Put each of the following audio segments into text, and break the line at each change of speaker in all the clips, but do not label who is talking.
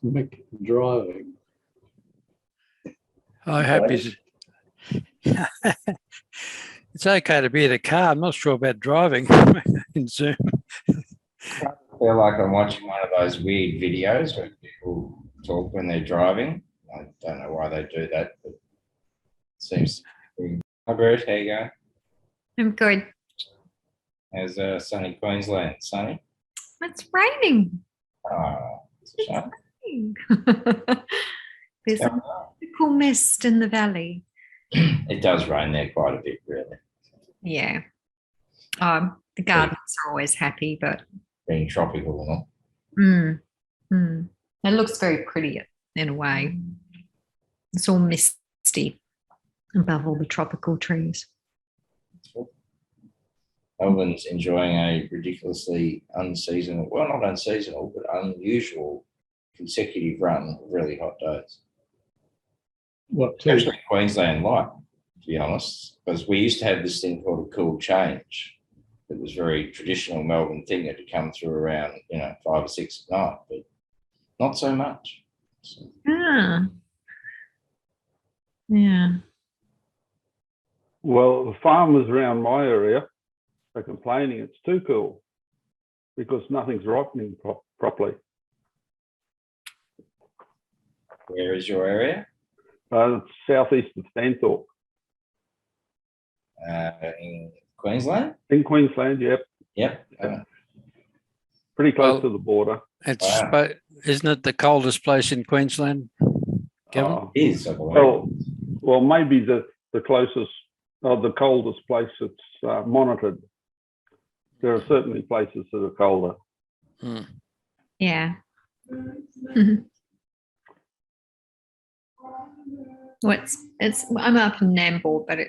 was Mick driving.
I hope he's... It's okay to be in a car. I'm not sure about driving in Zoom.
I feel like I'm watching one of those weird videos where people talk when they're driving. I don't know why they do that, but it seems to be. Hi, Bert, how you going?
I'm good.
How's sunny Queensland? Sunny?
It's raining.
Oh, it's a shame.
There's a cool mist in the valley.
It does rain there quite a bit, really.
Yeah. The gardens are always happy, but
Being tropical and all.
It looks very pretty in a way. It's all misty above all the tropical trees.
Melbourne's enjoying a ridiculously unseasonal, well, not unseasonal, but unusual consecutive run of really hot days.
What,
Actually, Queensland like, to be honest, because we used to have this thing called a cool change. It was very traditional Melbourne thing that had come through around, 5 or 6 at night, but not so much. So.
Yeah.
Well, the farmers around my area are complaining it's too cool because nothing's ripening properly.
Where is your area?
It's southeast of Stanthorpe.
In Queensland?
In Queensland, yep.
Yep.
Pretty close to the border.
It's isn't it the coldest place in Queensland, Kevin?
It is, I believe.
Well, maybe the closest, or the coldest place that's monitored. There are certainly places that are colder.
Yeah. I'm up in Nambour, but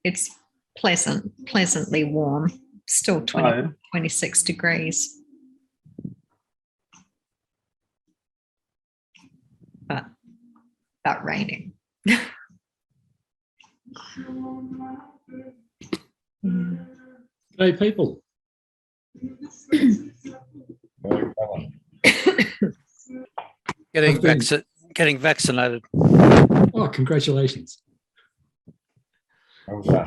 it's pleasantly warm. Still 26 degrees. But raining.
Hey, people.
Getting vaccinated.
Oh, congratulations.
Okay.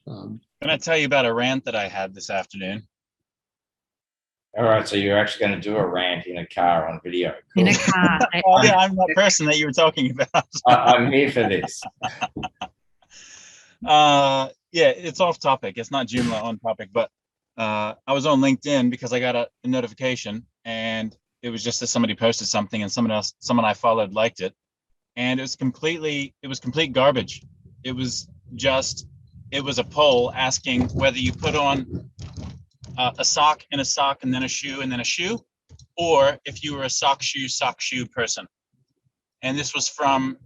Can I tell you about a rant that I had this afternoon?
All right, so you're actually going to do a rant in a car on video. Cool.
In a car.
Oh, yeah, I'm that person that you were talking about.
I'm here for this.
Yeah, it's off topic. It's not Joomla on topic, but I was on LinkedIn because I got a notification, and it was just that somebody posted something, and someone I followed liked it, and it was complete garbage. It was a poll asking whether you put on a sock and a sock and then a shoe and then a shoe, or if you were a sock shoe person. And this was from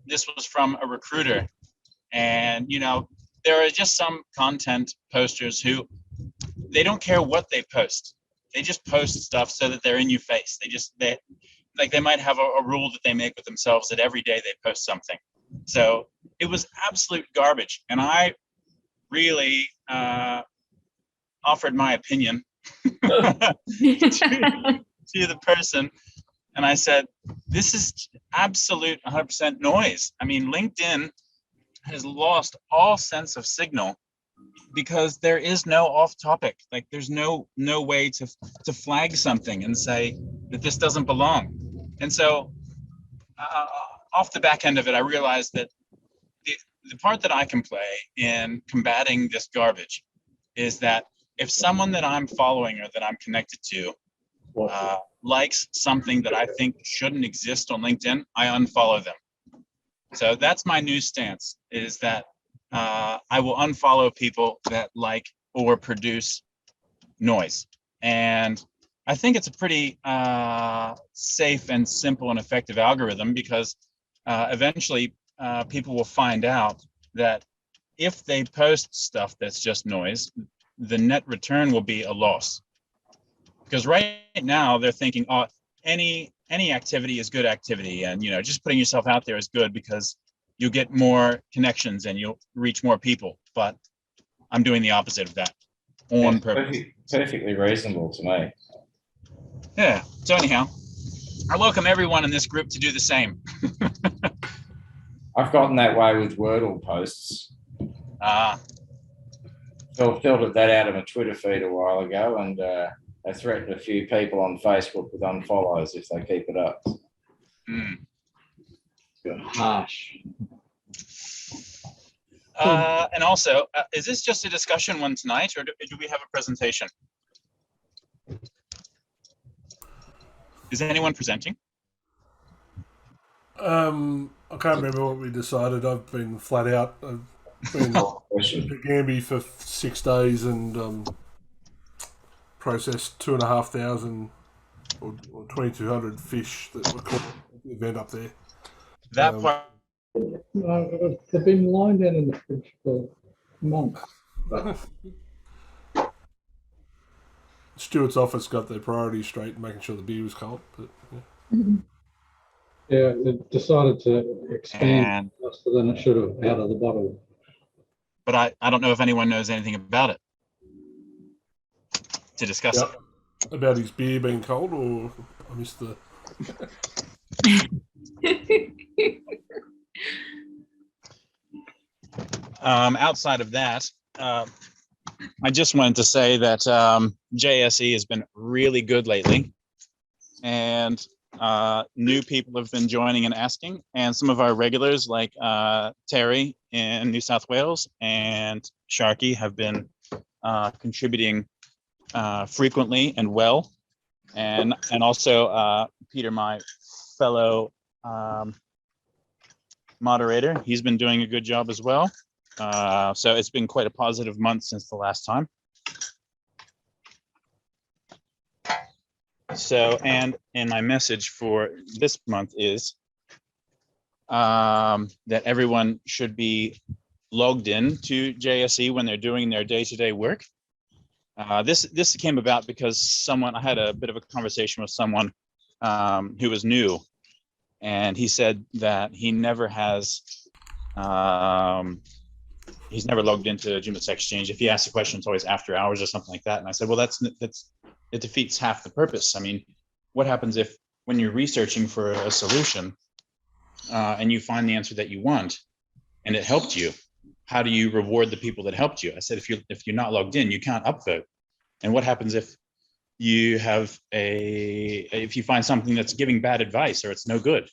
a recruiter. And there are just some content posters who they don't care what they post. They just post stuff so that they're in your face. They might have a rule that they make with themselves that every day they post something. So it was absolute garbage. And I really offered my opinion to the person. And I said, this is absolute 100% noise. I mean, LinkedIn has lost all sense of signal because there is no off topic. Like there's no way to flag something and say that this doesn't belong. And so off the back end of it, I realized that the part that I can play in combating this garbage is that if someone that I'm following or that I'm connected to likes something that I think shouldn't exist on LinkedIn, I unfollow them. So that's my new stance, is that I will unfollow people that like or produce noise. And I think it's a pretty safe and simple and effective algorithm, because eventually people will find out that if they post stuff that's just noise, the net return will be a loss. Because right now they're thinking, oh, any activity is good activity, and just putting yourself out there is good because you'll get more connections and you'll reach more people. But I'm doing the opposite of that on purpose.
Perfectly reasonable to me.
Yeah. So anyhow, I welcome everyone in this group to do the same.
I've gotten that way with Wordle posts. Filtered that out of my Twitter feed a while ago, and I threatened a few people on Facebook with unfollows if they keep it up.
Harsh.
And also, is this just a discussion one tonight, or do we have a presentation? Is anyone presenting?
I can't remember what we decided. I've been flat out. I've been at Gambie for 6 days and processed 2,500 or 2,200 fish that were caught at the event up there.
That part.
No, they've been lying down in the fridge for months.
Stuart's office got their priorities straight, making sure the beer was cold. But
Yeah, it decided to expand faster than it should have out of the bottle.
But I don't know if anyone knows anything about it to discuss it.
About his beer being cold, or I missed the.
Outside of that, I just wanted to say that JSE has been really good lately, and new people have been joining and asking, and some of our regulars like Terry in New South Wales and Sharky have been contributing frequently and well, and also Peter, my fellow moderator, he's been doing a good job as well. So it's been quite a positive month since the last time. So, and my message for this month is that everyone should be logged in to JSE when they're doing their day-to-day work. This came about because I had a bit of a conversation with someone who was new, and he said that he never has, he's never logged into Joomla Exchange. If he asks a question, it's always after hours or something like that. And I said, well, it defeats half the purpose. I mean, what happens if when you're researching for a solution and you find the answer that you want and it helped you, how do you reward the people that helped you? I said, if you're not logged in, you can't upvote. And what happens if you have if you find something that's giving bad advice or it's no good?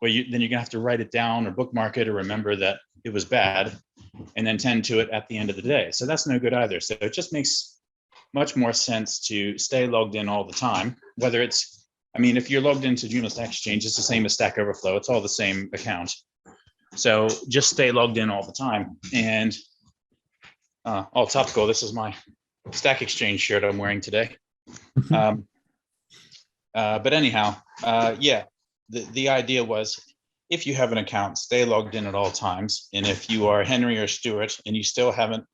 Well, then you're gonna have to write it down or bookmark it or remember that it was bad and then tend to it at the end of the day. So that's no good either. So it just makes much more sense to stay logged in all the time, whether it's, I mean, if you're logged into Joomla Exchange, it's the same as Stack Overflow. It's all the same account. So just stay logged in all the time. And all topical, this is my Stack Exchange shirt I'm wearing today. But anyhow, yeah, the idea was, if you have an account, stay logged in at all times. And if you are Henry or Stuart and you still haven't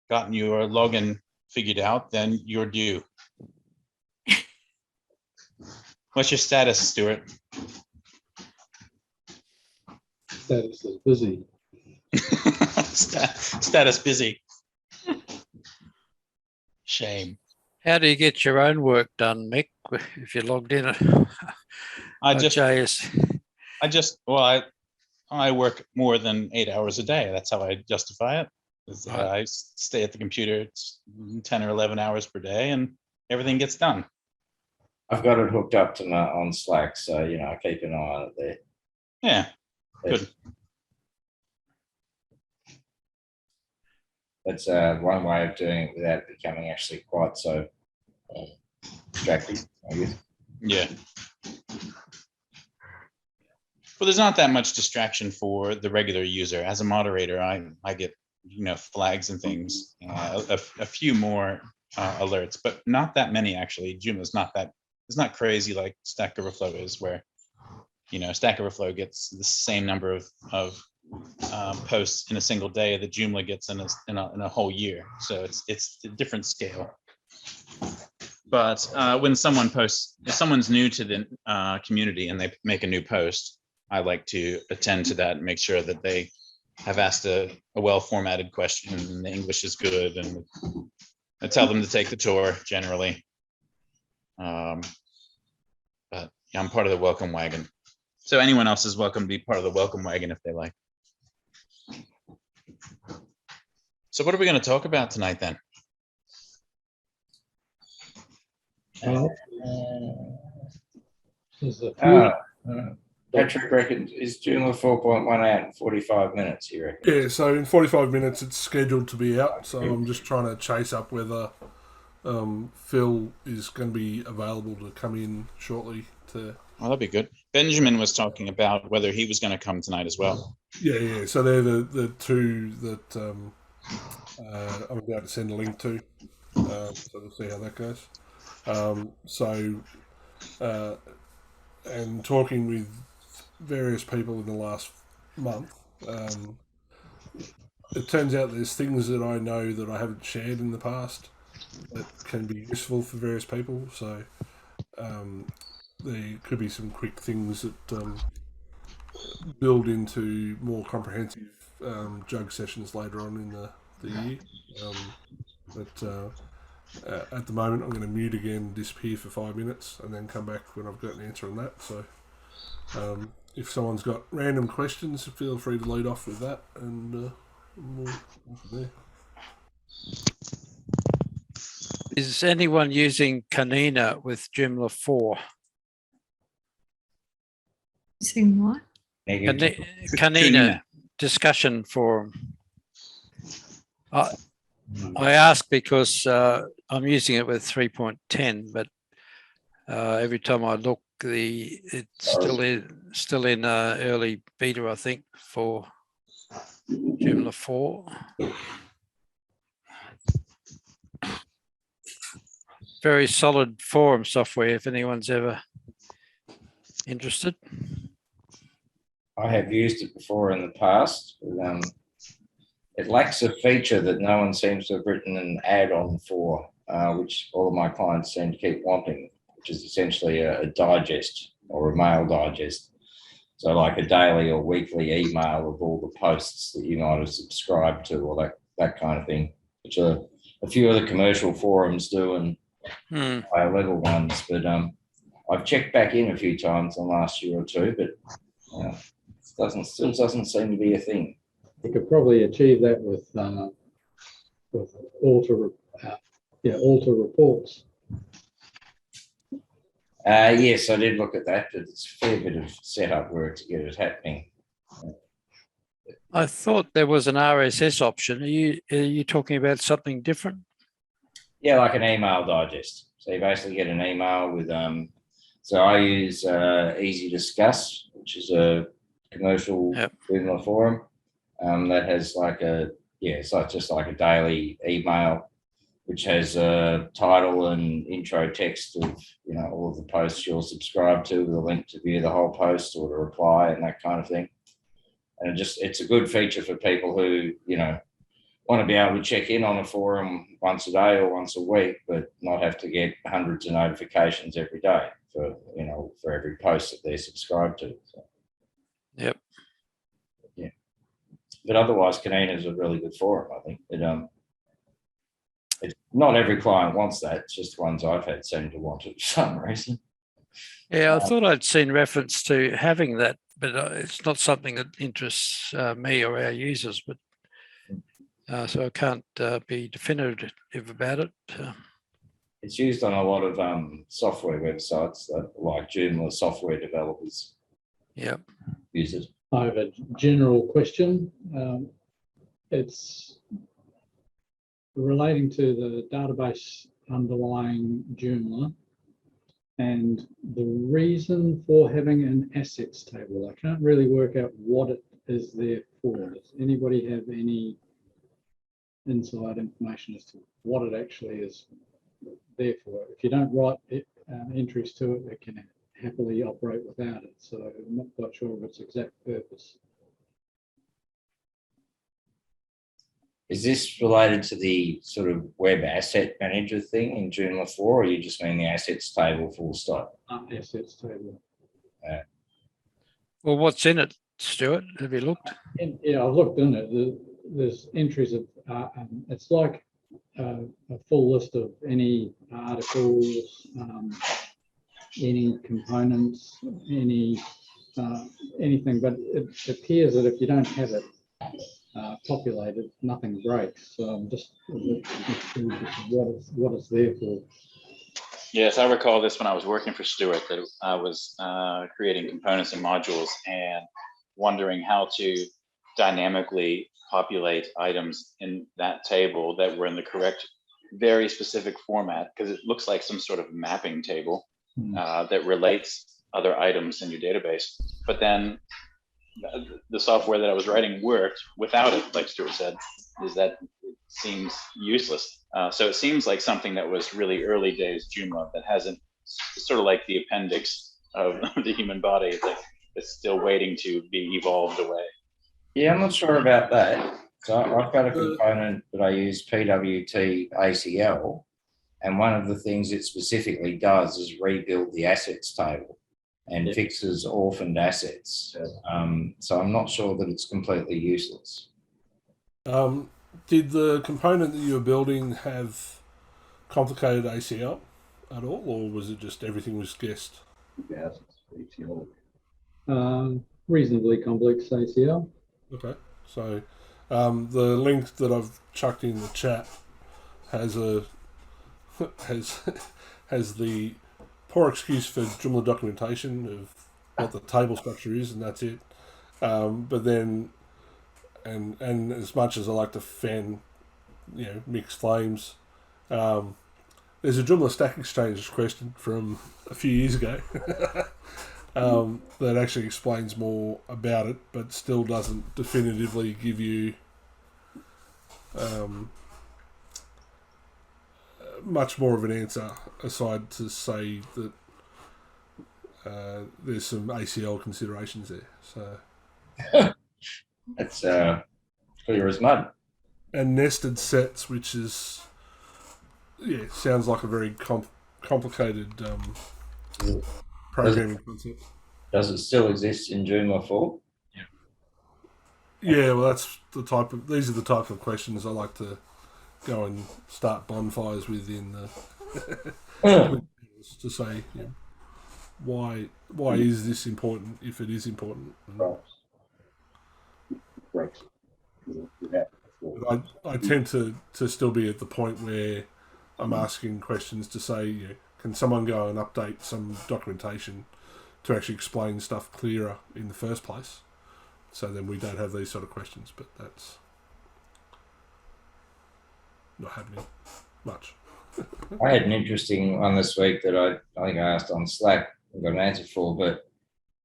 gotten your login figured out, then you're due. What's your status, Stuart?
Status is busy.
Status busy. Shame.
How do you get your own work done, Mick, if you're logged in?
I work more than 8 hours a day. That's how I justify it. I stay at the computer, it's 10 or 11 hours per day, and everything gets done.
I've got it hooked up to on Slack, so I keep an eye on it there.
Yeah, good.
That's one way of doing it without becoming actually quite so distracting, I guess.
Yeah. Well, there's not that much distraction for the regular user. As a moderator, I get flags and things, a few more alerts, but not that many actually. Joomla's it's not crazy like Stack Overflow is, where Stack Overflow gets the same number of posts in a single day that Joomla gets in a whole year. So it's a different scale. But when someone posts, if someone's new to the community and they make a new post, I like to attend to that and make sure that they have asked a well-formatted question and the English is good, and I tell them to take the tour generally. But Yeah, I'm part of the welcome wagon. So anyone else is welcome to be part of the welcome wagon if they like. So what are we going to talk about tonight then?
Well, there's a few.
Patrick reckons is Joomla 4.1 out in 45 minutes, you reckon?
Yeah, so in 45 minutes it's scheduled to be out. So I'm just trying to chase up whether Phil is going to be available to come in shortly.
Well, that'd be good. Benjamin was talking about whether he was going to come tonight as well.
Yeah. So they're the two that I'm about to send a link to. So we'll see how that goes. And talking with various people in the last month, it turns out there's things that I know that I haven't shared in the past that can be useful for various people. So there could be some quick things that build into more comprehensive jug sessions later on in the year. At the moment, I'm going to mute again, disappear for 5 minutes, and then come back when I've got an answer on that. So if someone's got random questions, feel free to lead off with that, and we'll go from there.
Is anyone using Kanina with Joomla 4?
Saying what?
Kanina discussion forum. I ask because I'm using it with 3.10, but every time I look, it's still in early beta, I think, for Joomla 4. Very solid forum software if anyone's ever interested.
I have used it before in the past. But, it lacks a feature that no one seems to have written an add-on for, which all of my clients seem to keep wanting, which is essentially a digest or a mail digest. So like a daily or weekly email of all the posts that you might have subscribed to, or that kind of thing, which a few of the commercial forums do and higher level ones. But I've checked back in a few times in the last year or two, but it still doesn't seem to be a thing.
You could probably achieve that with alter reports.
Yes, I did look at that, but it's a fair bit of setup work to get it happening.
I thought there was an RSS option. Are you talking about something different?
Yeah, like an email digest. So you basically get an email with so I use Easy Discuss, which is a commercial Joomla forum. That has it's like just like a daily email, which has a title and intro text of all of the posts you'll subscribe to, with a link to view the whole post or to reply and that kind of thing. And it's a good feature for people who want to be able to check in on a forum once a day or once a week, but not have to get hundreds of notifications every day for every post that they're subscribed to. So.
Yep.
Yeah. But otherwise, Kanina is a really good forum. I think it's not every client wants that. It's just the ones I've had seem to want it for some reason.
Yeah, I thought I'd seen reference to having that, but it's not something that interests me or our users. But so I can't be definitive about it.
It's used on a lot of software websites, like Joomla software developers.
Yep.
Use it.
I have a general question. It's relating to the database underlying Joomla and the reason for having an assets table. I can't really work out what it is there for. Does anybody have any inside information as to what it actually is there for? If you don't write entries to it, it can happily operate without it. So I'm not quite sure of its exact purpose.
Is this related to the sort of web asset manager thing in Joomla 4, or you just mean the assets table full stop?
Assets table.
Well, what's in it, Stuart? Have you looked?
Yeah, I've looked in it. There's entries of, it's like a full list of any articles, any components, anything, but it appears that if you don't have it populated, nothing breaks. So I'm just what it's there for.
Yes, I recall this when I was working for Stuart, that I was creating components and modules and wondering how to dynamically populate items in that table that were in the correct, very specific format, because it looks like some sort of mapping table that relates other items in your database. But then the software that I was writing worked without it, like Stuart said, is that it seems useless. So it seems like something that was really early days Joomla that hasn't, sort of like the appendix of the human body, that it's still waiting to be evolved away.
Yeah, I'm not sure about that. So I've got a component that I use, PWT ACL, and one of the things it specifically does is rebuild the assets table and fixes orphaned assets. So I'm not sure that it's completely useless.
Did the component that you were building have complicated ACL at all, or was it just everything was guessed?
Reasonably complex ACL.
Okay, so the link that I've chucked in the chat has has the poor excuse for Joomla documentation of what the table structure is, and that's it. But then, and as much as I like to fan, mixed flames, there's a Joomla Stack Exchange question from a few years ago that actually explains more about it, but still doesn't definitively give you much more of an answer, aside to say that there's some ACL considerations there. So
That's clear as mud.
And nested sets, which is sounds like a very complicated programming concept.
Does it still exist in Joomla 4?
Yeah, well, these are the type of questions I like to go and start bonfires with in the to say, why is this important if it is important? I tend to still be at the point where I'm asking questions to say, can someone go and update some documentation to actually explain stuff clearer in the first place? So then we don't have these sort of questions, but that's not happening much.
I had an interesting one this week that I think I asked on Slack and got an answer for, but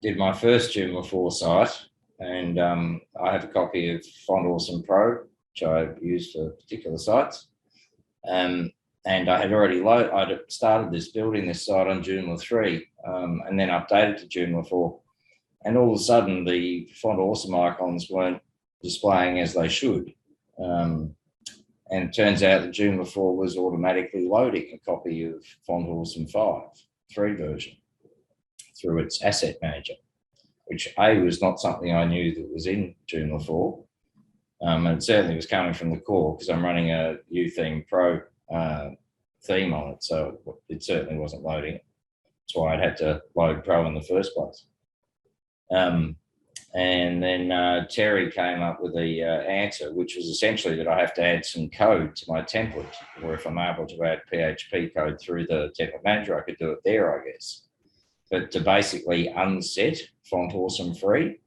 did my first Joomla 4 site, and I have a copy of Font Awesome Pro, which I use for particular sites. And I had already I'd started building this site on Joomla 3 and then updated to Joomla 4. And all of a sudden, the Font Awesome icons weren't displaying as they should. And it turns out that Joomla 4 was automatically loading a copy of Font Awesome 3 version through its asset manager, which was not something I knew that was in Joomla 4. And it certainly was coming from the core, because I'm running a U-Theme Pro theme on it, so it certainly wasn't loading it. That's why I'd had to load Pro in the first place. And then Terry came up with the answer, which was essentially that I have to add some code to my template, or if I'm able to add PHP code through the template manager, I could do it there, I guess. But to basically unset Font Awesome Free.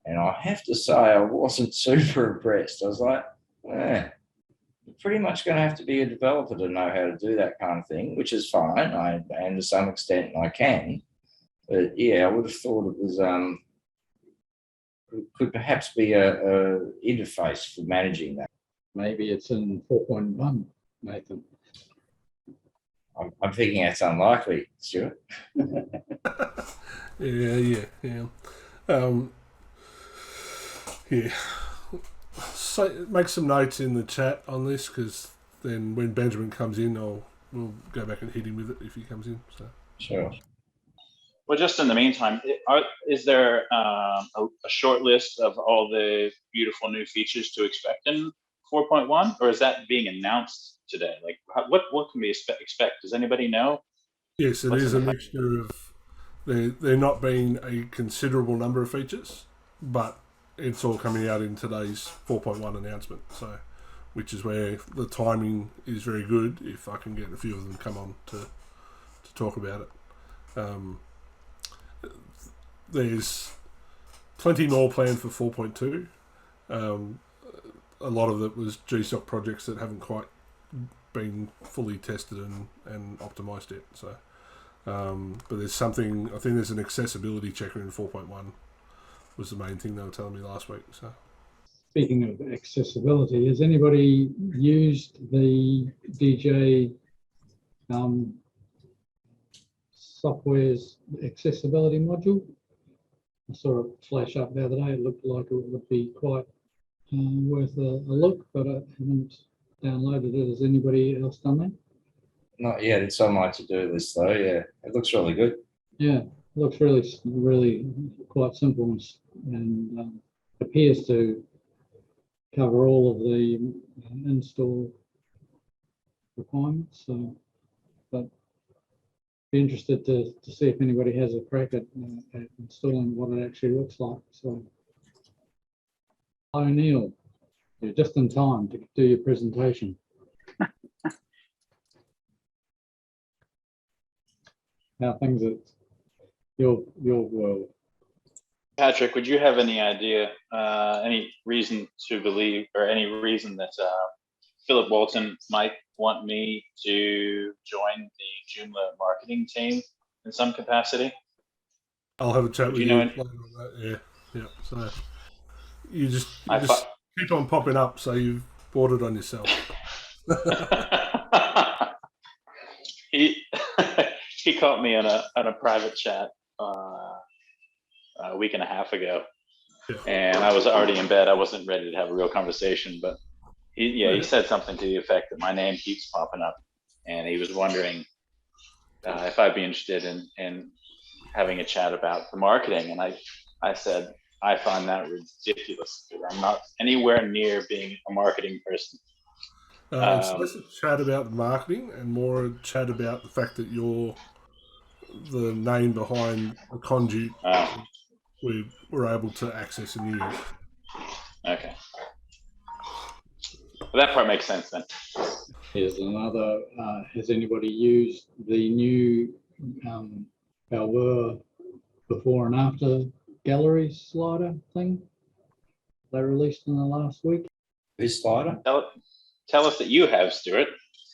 And I have to say, I wasn't super impressed. I was like, you're pretty much going to have to be a developer to know how to do that kind of thing, which is fine. And to some extent I can. But yeah, I would have thought it was could perhaps be a interface for managing that.
Maybe it's in 4.1, Nathan.
I'm thinking that's unlikely, Stuart.
Yeah. So make some notes in the chat on this, because then when Benjamin comes in, we'll go back and hit him with it if he comes in. So
Sure.
Well, just in the meantime, is there a short list of all the beautiful new features to expect in 4.1, or is that being announced today? Like, what can we expect? Does anybody know?
Yes, it
What's
is
in
a
the
mixture of there not being a considerable number of features, but it's all coming out in today's 4.1 announcement. So, which is where the timing is very good. If I can get a few of them come on to talk about it, there's plenty more planned for 4.2. A lot of it was GSOC projects that haven't quite been fully tested and optimized yet. So, but there's something. I think there's an accessibility checker in 4.1. Was the main thing they were telling me last week. So,
Speaking of accessibility, has anybody used the DJ software's accessibility module? I saw it flash up the other day. It looked like it would be quite worth a look, but I haven't downloaded it. Has anybody else done that?
Not yet. It's on my to-do list though. Yeah, it looks really good.
Yeah, it looks really quite simple and appears to cover all of the install requirements. So, but be interested to see if anybody has a crack at installing what it actually looks like. So, O'Neill, you're just in time to do your presentation. How things at your world?
Patrick, would you have any idea, any reason to believe, or any reason that Philip Walton might want me to join the Joomla marketing team in some capacity?
I'll have a chat with
you
you
know
later on that. Yeah. So you just
I
keep on popping up, so you've bought it on yourself.
he he caught me on a private chat a week and a half ago,
Yeah.
and I was already in bed. I wasn't ready to have a real conversation, but he said something to the effect that my name keeps popping up, and he was wondering if I'd be interested in having a chat about the marketing. And I said, I find that ridiculous. I'm not anywhere near being a marketing person.
It's less a chat about the marketing and more a chat about the fact that you're the name behind the conduit we were able to access and use.
Okay. Well, that part makes sense then.
Here's another. Has anybody used the new Balboa before and after gallery slider thing they released in the last week?
This slider?
Tell us that you have, Stuart.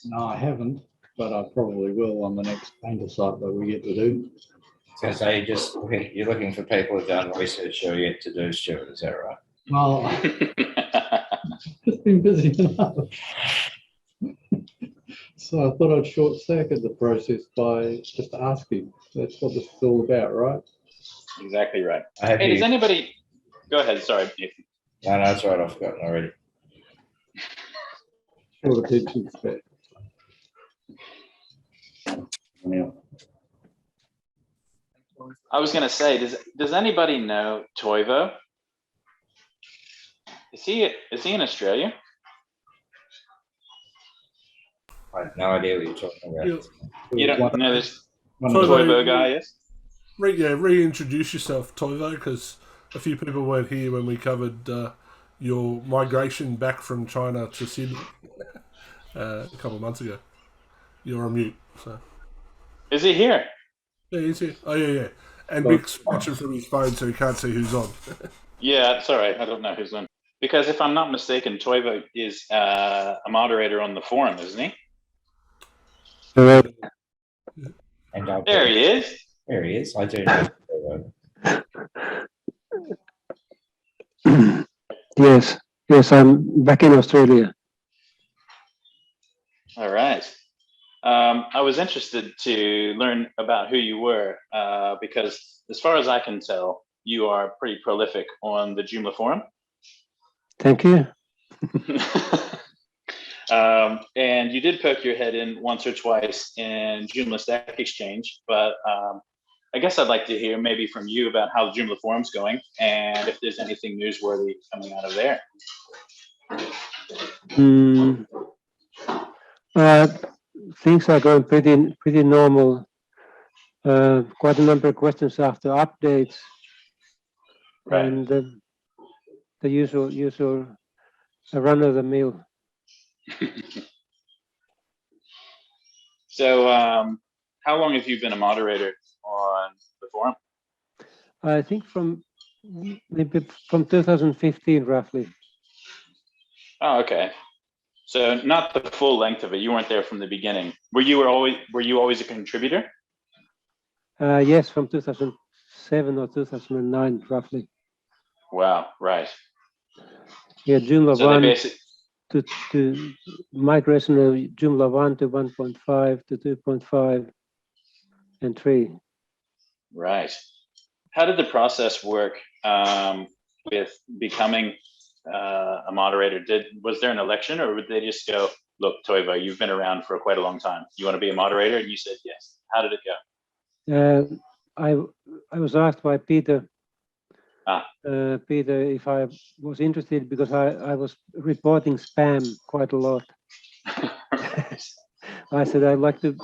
No, I haven't, but I probably will on the next painter site that we get to do.
I was going to say, you're looking for people who've done research you're yet to do, Stuart, is that right?
Well, I've just been busy enough. So I thought I'd short circuit the process by just asking. That's what this is all about, right?
Exactly right.
Hey,
does anybody... Go ahead, sorry, Nathan.
No, that's right, I've forgotten already.
Short attention span.
I was going to say, does anybody know Toivo? Is he in Australia?
I have no idea what you're talking about.
You don't know this
Toivo
Toivo guy is?
Reintroduce yourself, Toivo, because a few people weren't here when we covered your migration back from China to Sydney a couple of months ago. You're on mute. So.
Is he here?
Yeah, he's here. Oh, yeah. And Micks watching from his phone so he can't see who's on.
Yeah, it's all right. I don't know who's on. Because if I'm not mistaken, Toivo is a moderator on the forum, isn't he?
And
there he is.
There he is. I do know.
Yes, I'm back in Australia.
All right. I was interested to learn about who you were because as far as I can tell, you are pretty prolific on the Joomla forum.
Thank you.
And you did poke your head in once or twice in Joomla Stack Exchange, but I guess I'd like to hear maybe from you about how the Joomla forum's going and if there's anything newsworthy coming out of there.
Things are going pretty normal quite a number of questions after updates,
Right.
and the usual run of the mill.
So, how long have you been a moderator on the forum?
I think maybe from 2015 roughly.
Oh, okay. So not the full length of it. You weren't there from the beginning. Were you always a contributor?
Yes, from 2007 or 2009 roughly.
Wow. Right.
Yeah, Joomla
So they
1
basically.
to migration of Joomla 1 to 1.5 to 2.5 and 3.
Right. How did the process work with becoming a moderator? Was there an election, or would they just go, look, Toivo, you've been around for quite a long time. You want to be a moderator? And you said yes. How did it go?
I was asked by Peter.
Ah.
Peter, if I was interested, because I was reporting spam quite a lot. I said I'd like to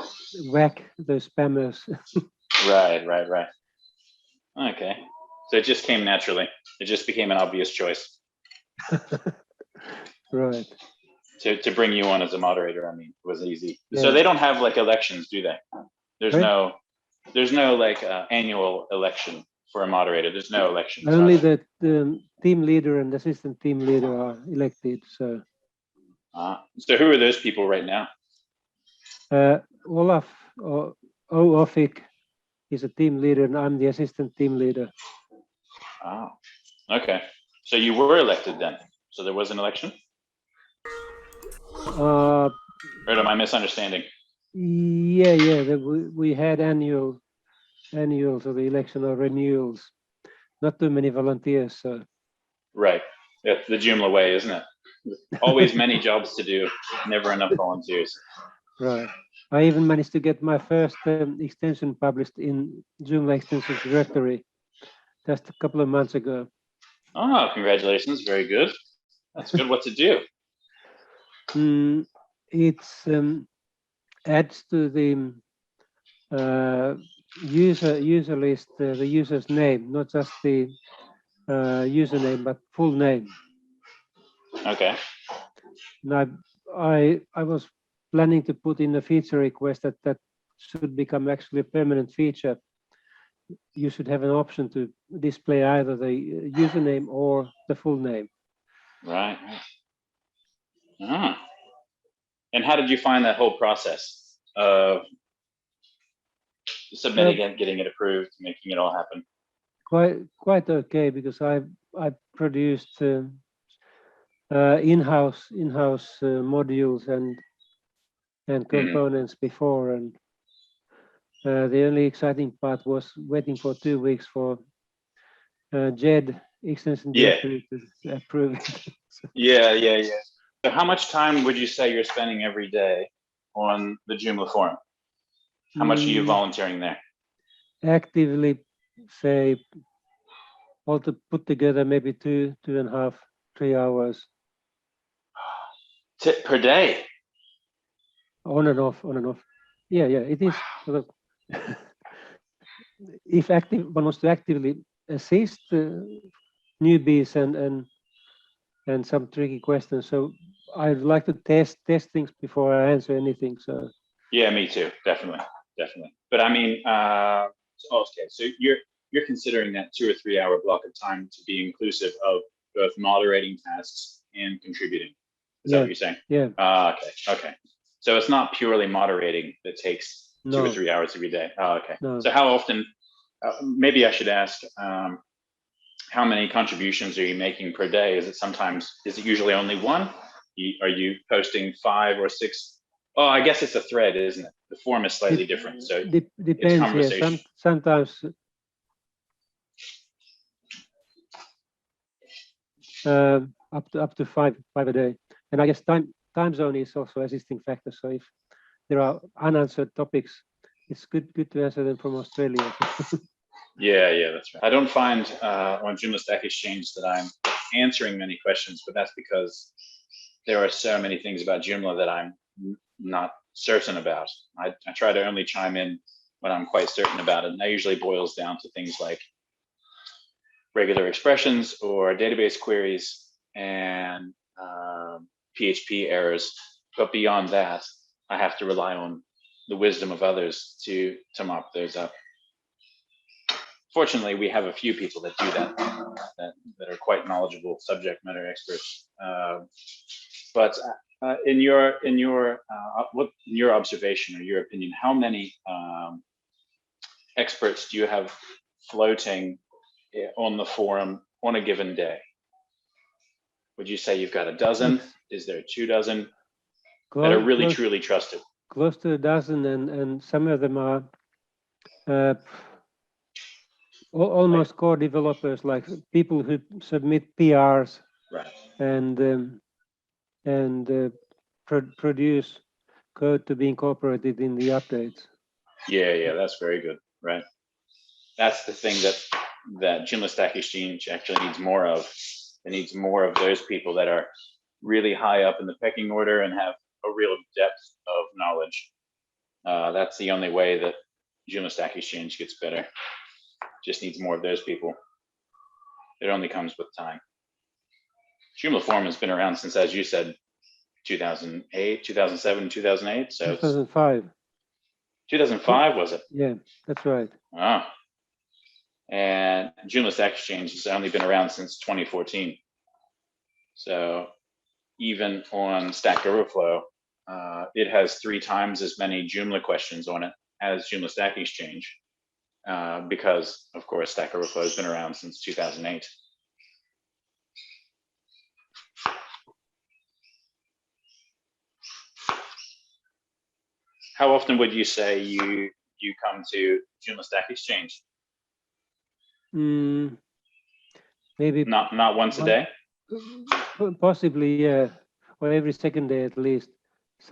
whack those spammers.
Right. Okay. So it just came naturally. It just became an obvious choice.
Right.
To bring you on as a moderator, I mean, was easy.
Yeah.
So they don't have like elections, do they? There's
Right.
no like annual election for a moderator. There's no elections.
Only the team leader and assistant team leader are elected. So
who are those people right now?
Olaf Ofik is a team leader, and I'm the assistant team leader.
Oh, okay. So you were elected then. So there was an election? Or am I misunderstanding?
Yeah. We had annuals of the election or renewals. Not too many volunteers. So.
Right. That's the Joomla way, isn't it? Always many jobs to do, never enough volunteers.
Right. I even managed to get my first extension published in Joomla extensions directory just a couple of months ago.
Oh, congratulations. Very good. That's good. What to do?
It's adds to the user list the user's name, not just the username, but full name.
Okay.
Now, I was planning to put in a feature request that should become actually a permanent feature. You should have an option to display either the username or the full name.
Right. And how did you find that whole process of submitting it, getting it approved, making it all happen?
Quite okay, because I produced in-house modules and components before, and the only exciting part was waiting for 2 weeks for JED extension directory to approve it.
Yeah. So how much time would you say you're spending every day on the Joomla forum? How much are you volunteering there?
Actively, say, all to put together maybe 2.5, 3 hours.
Per day?
On and off. Yeah, it is sort of. If one wants to actively assist newbies and some tricky questions, so I'd like to test things before I answer anything. So
yeah, me too, definitely. But I mean, okay, so you're considering that 2 or 3 hour block of time to be inclusive of both moderating tasks and contributing. Is that what you're saying?
Yeah.
Okay. So it's not purely moderating that takes 2 or 3 hours every day. Okay.
No.
So how often? Maybe I should ask. How many contributions are you making per day? Is it usually only one? Are you posting 5 or 6? Oh, I guess it's a thread, isn't it? The form is slightly different. So
depends.
conversation.
Yeah, sometimes up to five a day, and I guess time zone is also assisting factor. So if there are unanswered topics, it's good to answer them from Australia.
Yeah, that's right. I don't find on Joomla Stack Exchange that I'm answering many questions, but that's because there are so many things about Joomla that I'm not certain about. I try to only chime in when I'm quite certain about it. And that usually boils down to things like regular expressions or database queries and PHP errors. But beyond that, I have to rely on the wisdom of others to mop those up. Fortunately, we have a few people that do that, that are quite knowledgeable subject matter experts. But in your observation or your opinion, how many experts do you have floating on the forum on a given day? Would you say you've got a dozen? Is there 24 that are really truly trusted?
Close to a dozen, and some of them are almost core developers, like people who submit PRs,
Right.
and produce code to be incorporated in the updates.
Yeah, that's very good. Right. That's the thing that Joomla Stack Exchange actually needs more of. It needs more of those people that are really high up in the pecking order and have a real depth of knowledge. That's the only way that Joomla Stack Exchange gets better. Just needs more of those people. It only comes with time. Joomla Forum has been around since, as you said, 2008, 2007, 2008. So
2005.
2005 was it?
Yeah, that's right.
Ah. And Joomla Stack Exchange has only been around since 2014. So even on Stack Overflow, it has 3 times as many Joomla questions on it as Joomla Stack Exchange, because of course Stack Overflow has been around since 2008. How often would you say you come to Joomla Stack Exchange?
Maybe
not once a day.
Possibly, yeah, or every second day at least.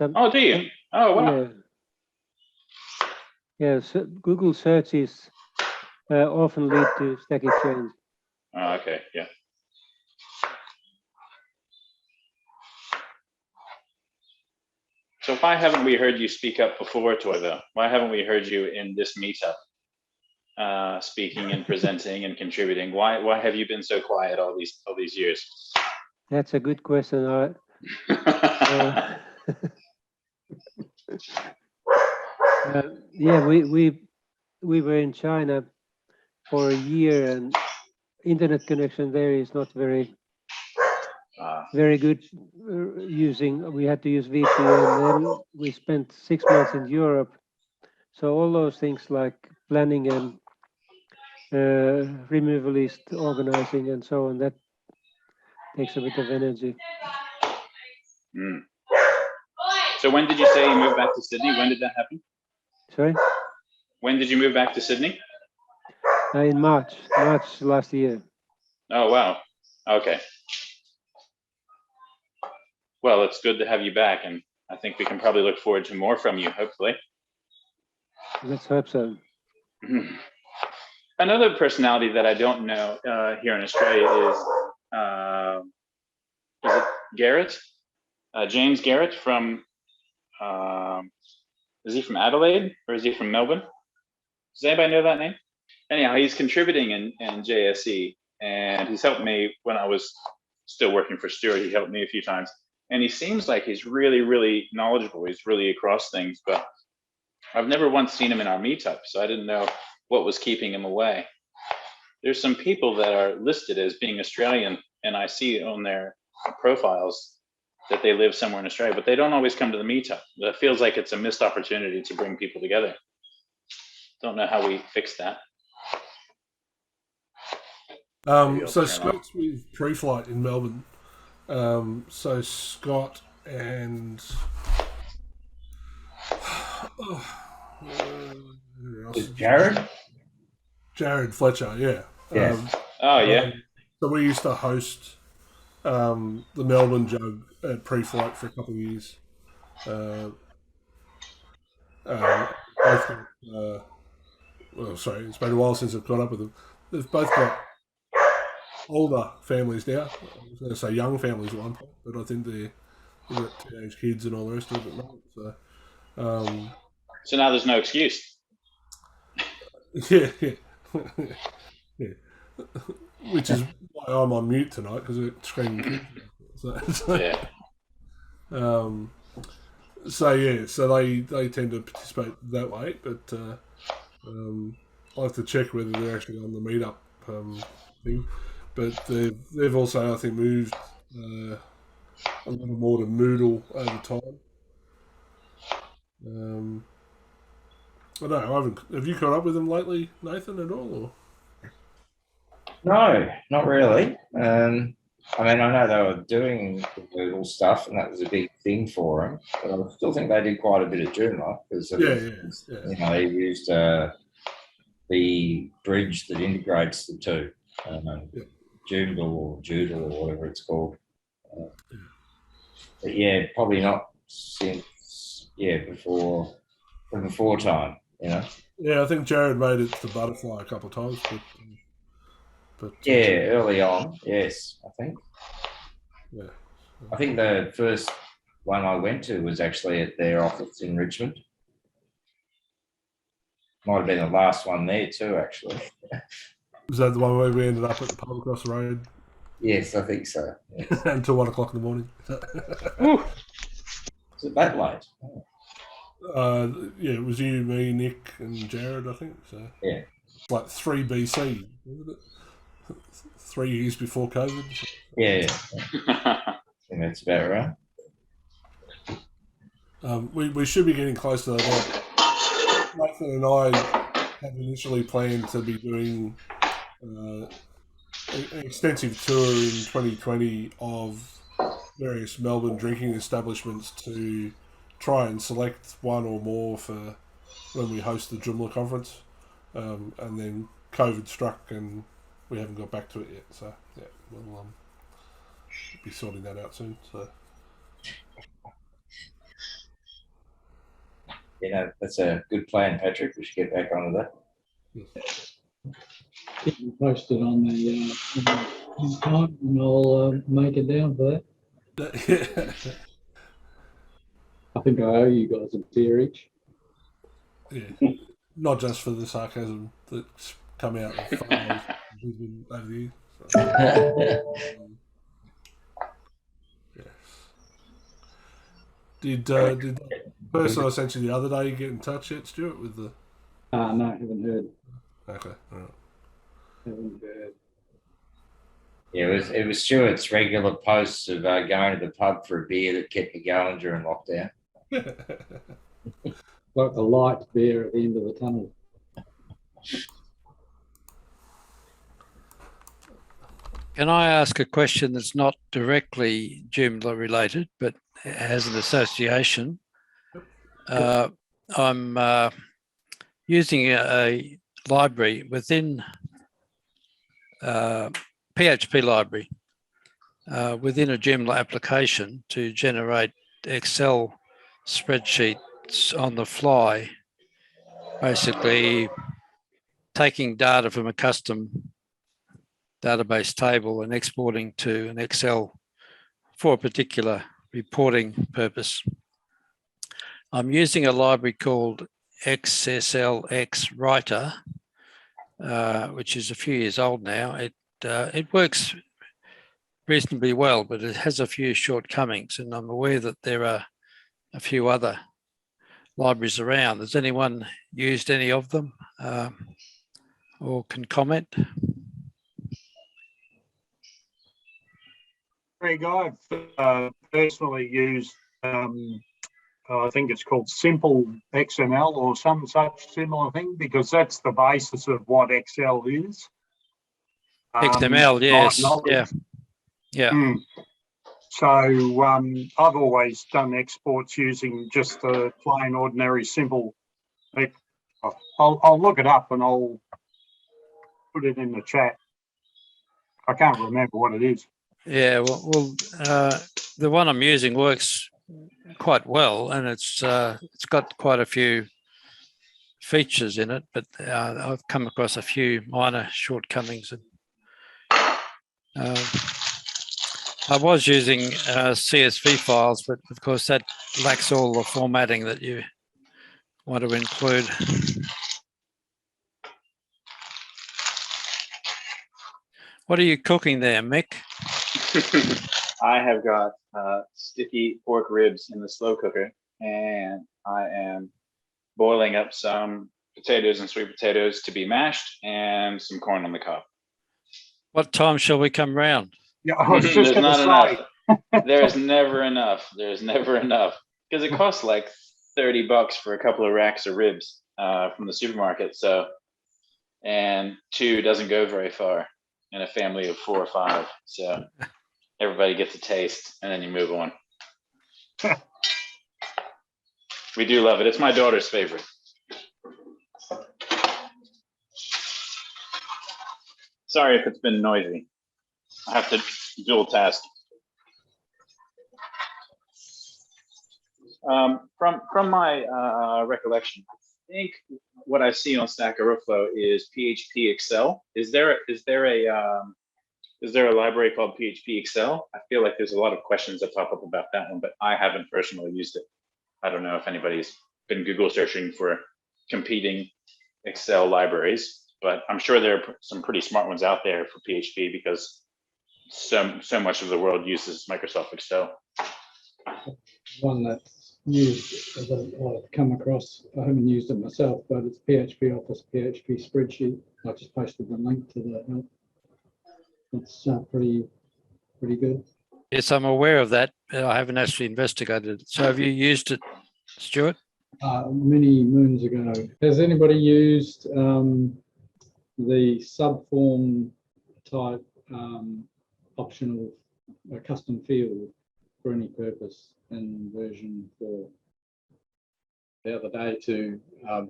Oh, do you? Oh, wow.
Yeah. So Google searches often lead to Stack Exchange.
Oh, okay, yeah. So why haven't we heard you speak up before, Toivo? Why haven't we heard you in this meetup, speaking and presenting and contributing? Why have you been so quiet all these years?
That's a good question. Yeah, we were in China for a year, and internet connection there is not very good. We had to use VPN. Then we spent 6 months in Europe. So all those things like planning and removal list organizing and so on, that takes a bit of energy.
So when did you say you moved back to Sydney? When did that happen?
Sorry?
When did you move back to Sydney?
In March last year.
Oh, wow. Okay. Well, it's good to have you back, and I think we can probably look forward to more from you, hopefully.
Let's hope so.
Another personality that I don't know here in Australia is it Garrett? James Garrett from, is he from Adelaide or is he from Melbourne? Does anybody know that name? Anyhow, he's contributing in JSE, and he's helped me when I was still working for Stuart. He helped me a few times, and he seems like he's really, really knowledgeable. He's really across things, but I've never once seen him in our meetup, so I didn't know what was keeping him away. There's some people that are listed as being Australian, and I see on their profiles that they live somewhere in Australia, but they don't always come to the meetup. It feels like it's a missed opportunity to bring people together. Don't know how we fix that.
So Scott's with Preflight in Melbourne. So Scott and Jared Fletcher, yeah.
Yeah.
So we used to host the Melbourne Jug at Preflight for a couple of years. Sorry, it's been a while since I've caught up with them. They've both got older families now. I was going to say young families at one point, but I think they've got teenage kids and all the rest of it now.
So now there's no excuse.
Yeah, yeah. Yeah. Which is why I'm on mute tonight, because we're screaming kids. So,
Yeah.
so yeah, so they tend to participate that way, but I'll have to check whether they're actually on the meetup thing. But they've also, I think, moved a little more to Moodle over time. I don't know. I haven't. Have you caught up with them lately, Nathan, at all? Or?
No, not really. I mean, I know they were doing the Google stuff, and that was a big thing for them. But I still think they did quite a bit of Joomla because,
Yeah.
you know, they used the bridge that integrates the two, Joomla or Joodle or whatever it's called. But yeah, probably not since before time, you know.
Yeah, I think Jared made it to Butterfly a couple of times, but
Yeah, early on, yes, I think.
yeah.
I think the first one I went to was actually at their office in Richmond. Might have been the last one there too, actually.
Was that the one where we ended up at the pub across the road?
Yes, I think so. Yes.
Until 1 o'clock in the morning.
Is it that late?
Yeah, it was you, me, Nick, and Jared, I think. So
Yeah.
like 3 BC, wasn't it? 3 years before COVID.
Yeah. I think that's about right.
We should be getting close to that. Nathan and I had initially planned to be doing an extensive tour in 2020 of various Melbourne drinking establishments to try and select one or more for when we host the Joomla conference. And then COVID struck and we haven't got back to it yet. So, yeah, we'll be sorting that out soon. So.
Yeah, that's a good plan, Patrick. We should get back onto that.
Keep me posted on the time, and I'll make it down for that. I think I owe you guys a beer each.
Yeah, not just for the sarcasm that's come out of photos over the years. So, yes. Did the person I sent you the other day get in touch yet, Stuart? With the
No, haven't heard.
okay, all right.
Haven't heard.
Yeah, it was Stuart's regular posts of going to the pub for a beer that kept me going during lockdown.
Like the light beer at the end of the tunnel.
Can I ask a question that's not directly Joomla related, but has an association? I'm using a library within PHP library within a Joomla application to generate Excel spreadsheets on the fly, basically taking data from a custom database table and exporting to an Excel for a particular reporting purpose. I'm using a library called XSLX Writer, which is a few years old now. It works reasonably well, but it has a few shortcomings, and I'm aware that there are a few other libraries around. Has anyone used any of them or can comment?
Greg, I've personally used, I think it's called Simple XML or some such similar thing, because that's the basis of what Excel is.
XML, yes, yeah.
So I've always done exports using just the plain ordinary simple. I'll look it up and I'll put it in the chat. I can't remember what it is.
Yeah, well, the one I'm using works quite well, and it's got quite a few features in it, but I've come across a few minor shortcomings. I was using CSV files, but of course that lacks all the formatting that you want to include. What are you cooking there, Mick?
I have got sticky pork ribs in the slow cooker, and I am boiling up some potatoes and sweet potatoes to be mashed and some corn on the cob.
What time shall we come round?
Yeah, I was just
There's
going to
not
say.
enough. There's never enough. There's never enough because it costs like $30 for a couple of racks of ribs from the supermarket. So, and 2 doesn't go very far in a family of 4 or 5. So everybody gets a taste and then you move on. We do love it. It's my daughter's favorite. Sorry if it's been noisy. I have to dual task. From my recollection, I think what I see on Stack Overflow is PHP Excel. Is there a library called PHP Excel? I feel like there's a lot of questions that pop up about that one, but I haven't personally used it. I don't know if anybody's been Google searching for competing Excel libraries, but I'm sure there are some pretty smart ones out there for PHP because so much of the world uses Microsoft Excel.
One that's used, that I've come across, I haven't used it myself, but it's PHP Office, PHP Spreadsheet. I just posted the link to the It's pretty good.
Yes, I'm aware of that. I haven't actually investigated it. So have you used it, Stuart?
Many moons ago. Has anybody used the subform type optional custom field for any purpose in version 4? The other day to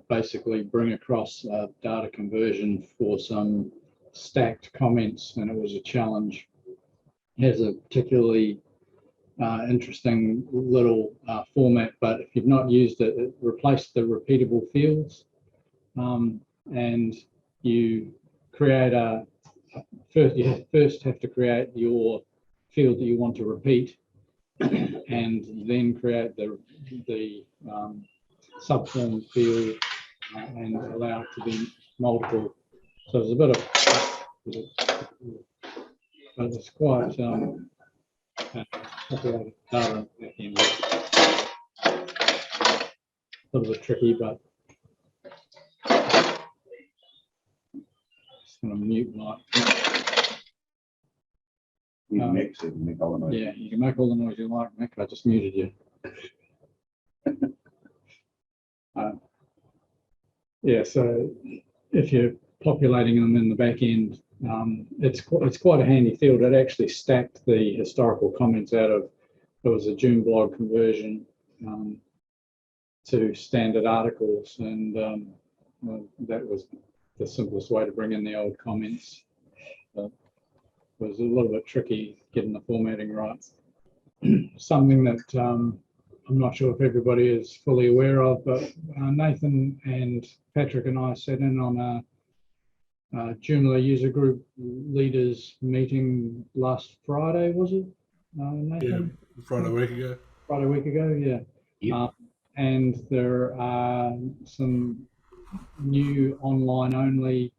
basically bring across data conversion for some stacked comments, and it was a challenge. It has a particularly interesting little format, but if you've not used it, it replaced the repeatable fields, and you create you first have to create your field that you want to repeat, and then create the subform field and allow it to be multiple. So there's a bit of, but it's quite populated data back end. A little bit tricky, but just going to mute my.
You can mix it and make all the noise.
Yeah, you can make all the noise you like, Mick. I just muted you. Yeah, so if you're populating them in the back end, it's quite a handy field. It actually stacked the historical comments out of, it was a Joomla conversion to standard articles, and well, that was the simplest way to bring in the old comments. But it was a little bit tricky getting the formatting right. Something that I'm not sure if everybody is fully aware of, but Nathan and Patrick and I sat in on a Joomla user group leaders meeting last Friday, was it? Nathan?
Yeah, Friday a week ago.
Friday a week ago, yeah.
Yep.
And there are some new online only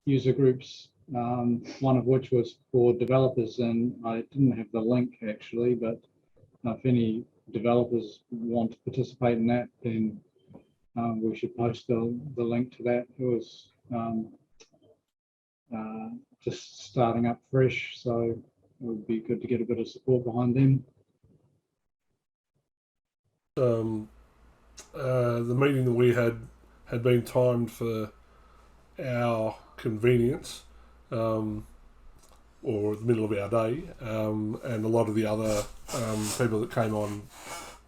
user groups, one of which was for developers, and I didn't have the link actually, but if any developers want to participate in that, then we should post the link to that. It was just starting up fresh, so it would be good to get a bit of support behind them.
The meeting that we had been timed for our convenience, or the middle of our day, and a lot of the other people that came on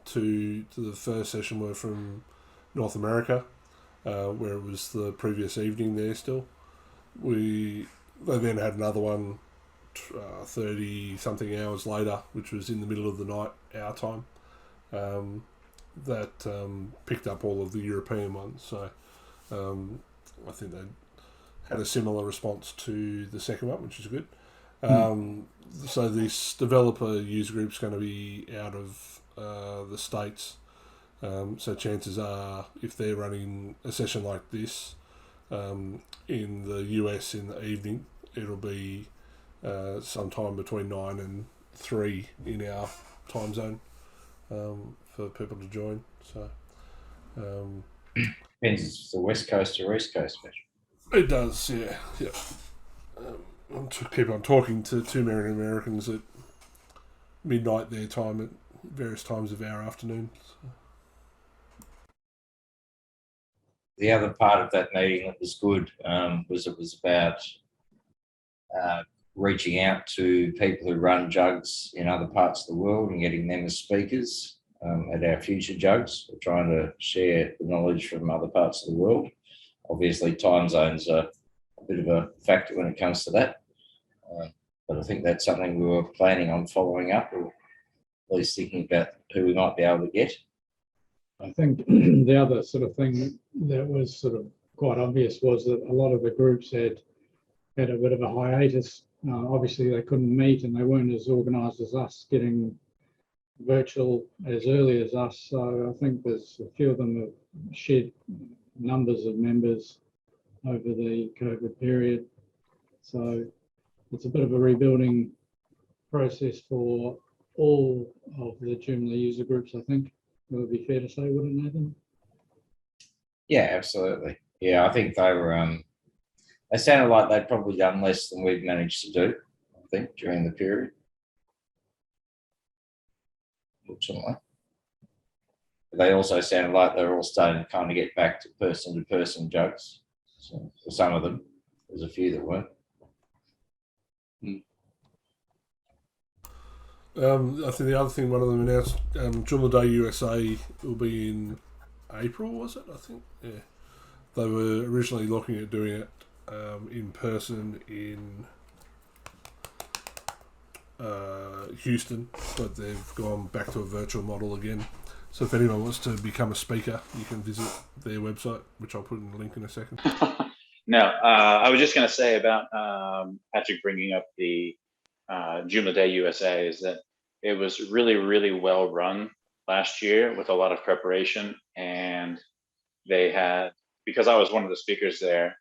to the first session were from North America, where it was the previous evening there still. They then had another one 30 something hours later, which was in the middle of the night our time, that picked up all of the European ones. So I think they had a similar response to the second one, which is good. So this developer user group is going to be out of the States. So chances are, if they're running a session like this in the US in the evening, it'll be sometime between 9 and 3 in our time zone for people to join. So
Depends if it's the West Coast or East Coast.
it does, yeah. I'll keep on talking to too many Americans at midnight their time at various times of our afternoon. So.
The other part of that meeting that was good was it was about reaching out to people who run jugs in other parts of the world and getting them as speakers at our future jugs. We're trying to share the knowledge from other parts of the world. Obviously, time zones are a bit of a factor when it comes to that. But I think that's something we were planning on following up, or at least thinking about who we might be able to get.
I think the other sort of thing that was sort of quite obvious was that a lot of the groups had a bit of a hiatus. Obviously, they couldn't meet and they weren't as organised as us, getting virtual as early as us. So I think there's a few of them have shed numbers of members over the COVID period. So it's a bit of a rebuilding process for all of the Joomla user groups, I think. It would be fair to say, wouldn't it, Nathan?
Yeah, absolutely. Yeah, I think they were, they sounded like they'd probably done less than we'd managed to do, I think, during the period. Fortunately. But they also sounded like they were all starting to kind of get back to person jokes. So for some of them, there's a few that weren't.
I think the other thing, one of them announced, Joomla Day USA will be in April, was it? I think, yeah. They were originally looking at doing it in person in Houston, but they've gone back to a virtual model again. So if anyone wants to become a speaker, you can visit their website, which I'll put in the link in a second.
No, I was just going to say about Patrick bringing up the Joomla Day USA is that it was really, really well run last year with a lot of preparation, and they had, because I was one of the speakers there,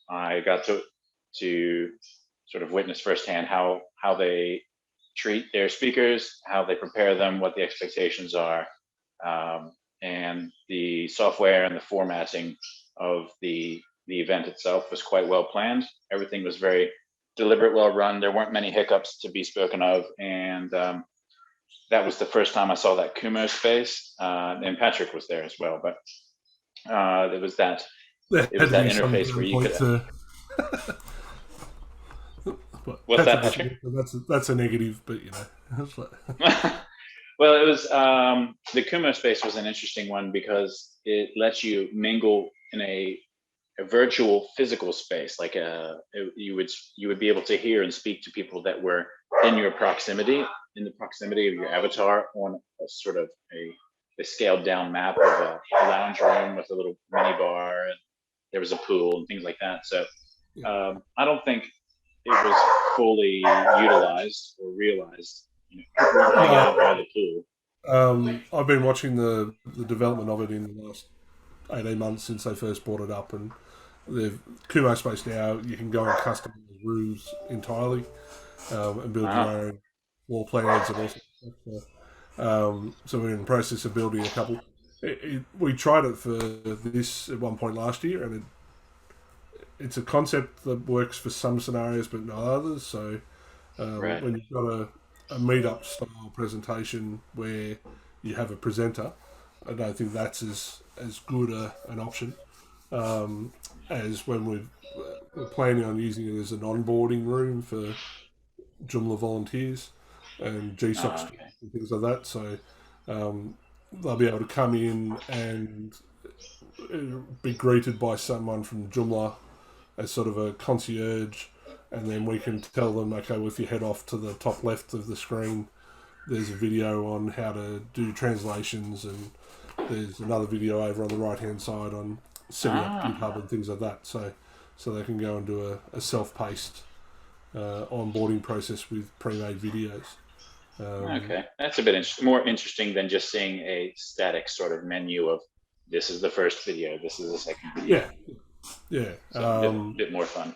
I got to sort of witness firsthand how they treat their speakers, how they prepare them, what the expectations are, and the software and the formatting of the event itself was quite well planned. Everything was very deliberate, well run. There weren't many hiccups to be spoken of, and that was the first time I saw that Kumo space, and Patrick was there as well. But it was that interface where you could. What's that, Patrick?
That's a negative, but you know.
Well, it was the Kumo space was an interesting one because it lets you mingle in a virtual physical space. Like you would be able to hear and speak to people that were in your proximity, in the proximity of your avatar, on a sort of a scaled down map of a lounge room with a little mini bar, and there was a pool and things like that. So I don't think it was fully utilized or realized. You know, people weren't hanging out by the pool.
I've been watching the development of it in the last 18 months since they first brought it up, and they've Kumo Space now, you can go and customize rooms entirely and build your own wall plans and all sorts of stuff. So we're in the process of building a couple. We tried it for this at one point last year, and it's a concept that works for some scenarios but not others. So when you've got a meetup style presentation where you have a presenter, I don't think that's as good an option as when we're planning on using it as an onboarding room for Joomla volunteers and GSOC and things like that. So they'll be able to come in and be greeted by someone from Joomla as sort of a concierge, and then we can tell them, okay, well, if you head off to the top left of the screen, there's a video on how to do translations, and there's another video over on the right hand side on setting up GitHub and things like that. So they can go and do a self-paced onboarding process with pre-made videos.
Okay, that's a bit more interesting than just seeing a static sort of menu of this is the first video, this is the second video.
Yeah.
So a bit more fun.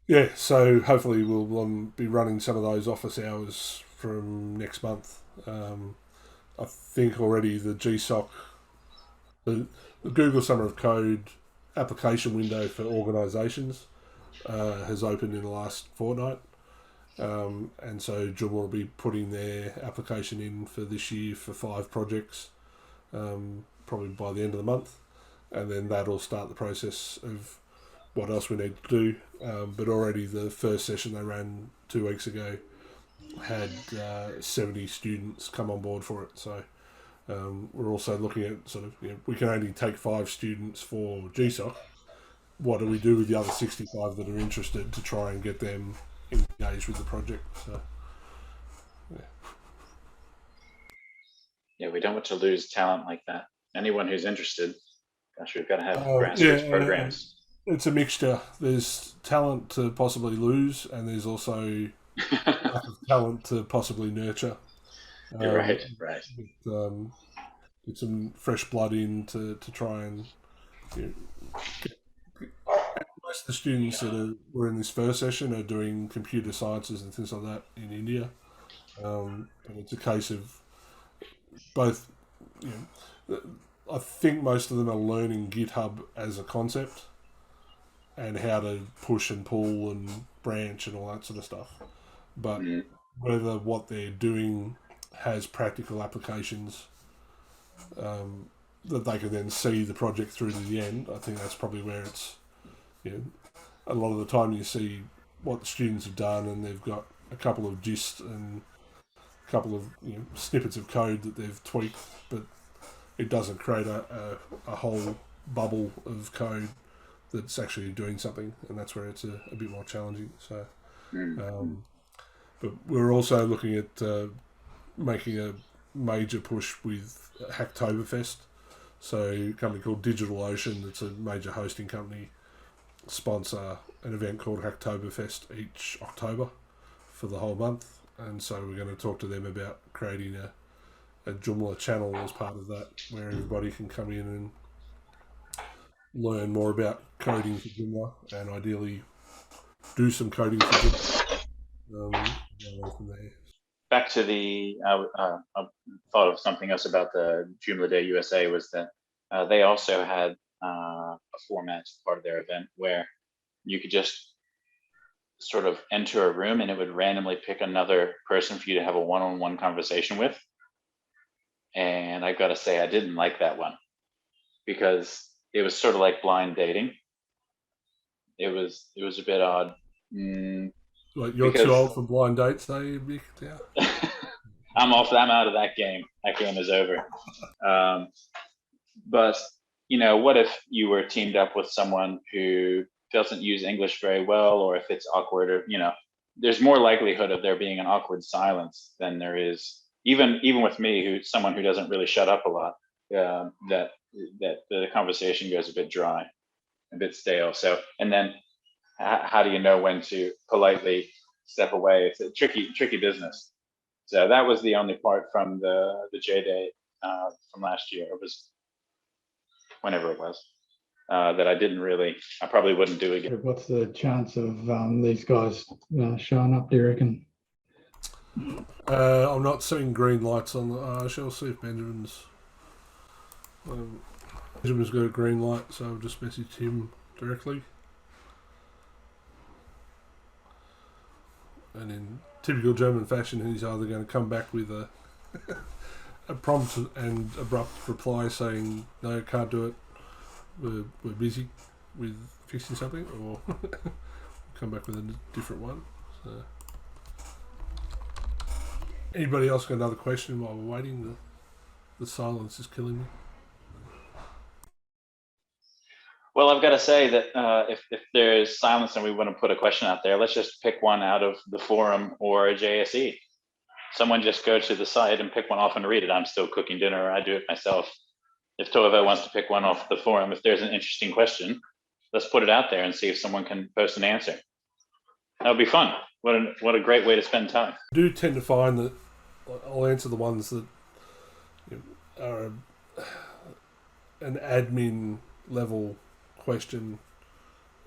Yeah, so hopefully we'll be running some of those office hours from next month. I think already the GSOC, the Google Summer of Code application window for organisations has opened in the last fortnight. And so Joomla will be putting their application in for this year for 5 projects, probably by the end of the month. And then that'll start the process of what else we need to do. But already the first session they ran 2 weeks ago had 70 students come on board for it. So we're also looking at sort of, we can only take 5 students for GSOC. What do we do with the other 65 that are interested to try and get them engaged with the project? So,
Yeah, we don't want to lose talent like that. Anyone who's interested, gosh, we've got to have grassroots programs.
It's a mixture. There's talent to possibly lose, and there's also lack of talent to possibly nurture.
Right.
Get some fresh blood in to try and get, most of the students that were in this first session are doing computer sciences and things like that in India, and it's a case of both. I think most of them are learning GitHub as a concept and how to push and pull and branch and all that sort of stuff. But whether what they're doing has practical applications that they can then see the project through to the end, I think that's probably where it's, a lot of the time you see what the students have done and they've got a couple of gists and a couple of snippets of code that they've tweaked, but it doesn't create a whole bubble of code that's actually doing something, and that's where it's a bit more challenging. So, but we're also looking at making a major push with Hacktoberfest. So a company called DigitalOcean, that's a major hosting company, sponsor an event called Hacktoberfest each October for the whole month. And so we're going to talk to them about creating a Joomla channel as part of that, where everybody can come in and learn more about coding for Joomla and ideally do some coding for Joomla. From there.
Back to the, I thought of something else about the Joomla Day USA was that they also had a format part of their event where you could just sort of enter a room and it would randomly pick another person for you to have a one-on-one conversation with. And I've got to say, I didn't like that one because it was sort of like blind dating. It was a bit odd.
Like you're too old for blind dates, are you, Mick? Yeah.
I'm out of that game. That game is over. But what if you were teamed up with someone who doesn't use English very well, or if it's awkward, or there's more likelihood of there being an awkward silence than there is even with me, someone who doesn't really shut up a lot. That the conversation goes a bit dry, a bit stale. So, and then how do you know when to politely step away? It's a tricky business. So that was the only part from the J Day from last year. It was whenever it was that I probably wouldn't do again.
What's the chance of these guys showing up, do you reckon?
I'm not seeing green lights on. I shall see if Benjamin's got a green light, so I'll just message him directly. And in typical German fashion, he's either going to come back with a prompt and abrupt reply saying, no, can't do it, we're busy with fixing something, or come back with a different one. So, anybody else got another question while we're waiting? The silence is killing me.
Well, I've got to say that if there's silence and we want to put a question out there, let's just pick one out of the forum or a JSE. Someone just go to the site and pick one off and read it. I'm still cooking dinner, or I do it myself. If Tova wants to pick one off the forum, if there's an interesting question, let's put it out there and see if someone can post an answer. That would be fun. What a great way to spend time.
I do tend to find that I'll answer the ones that are an admin level question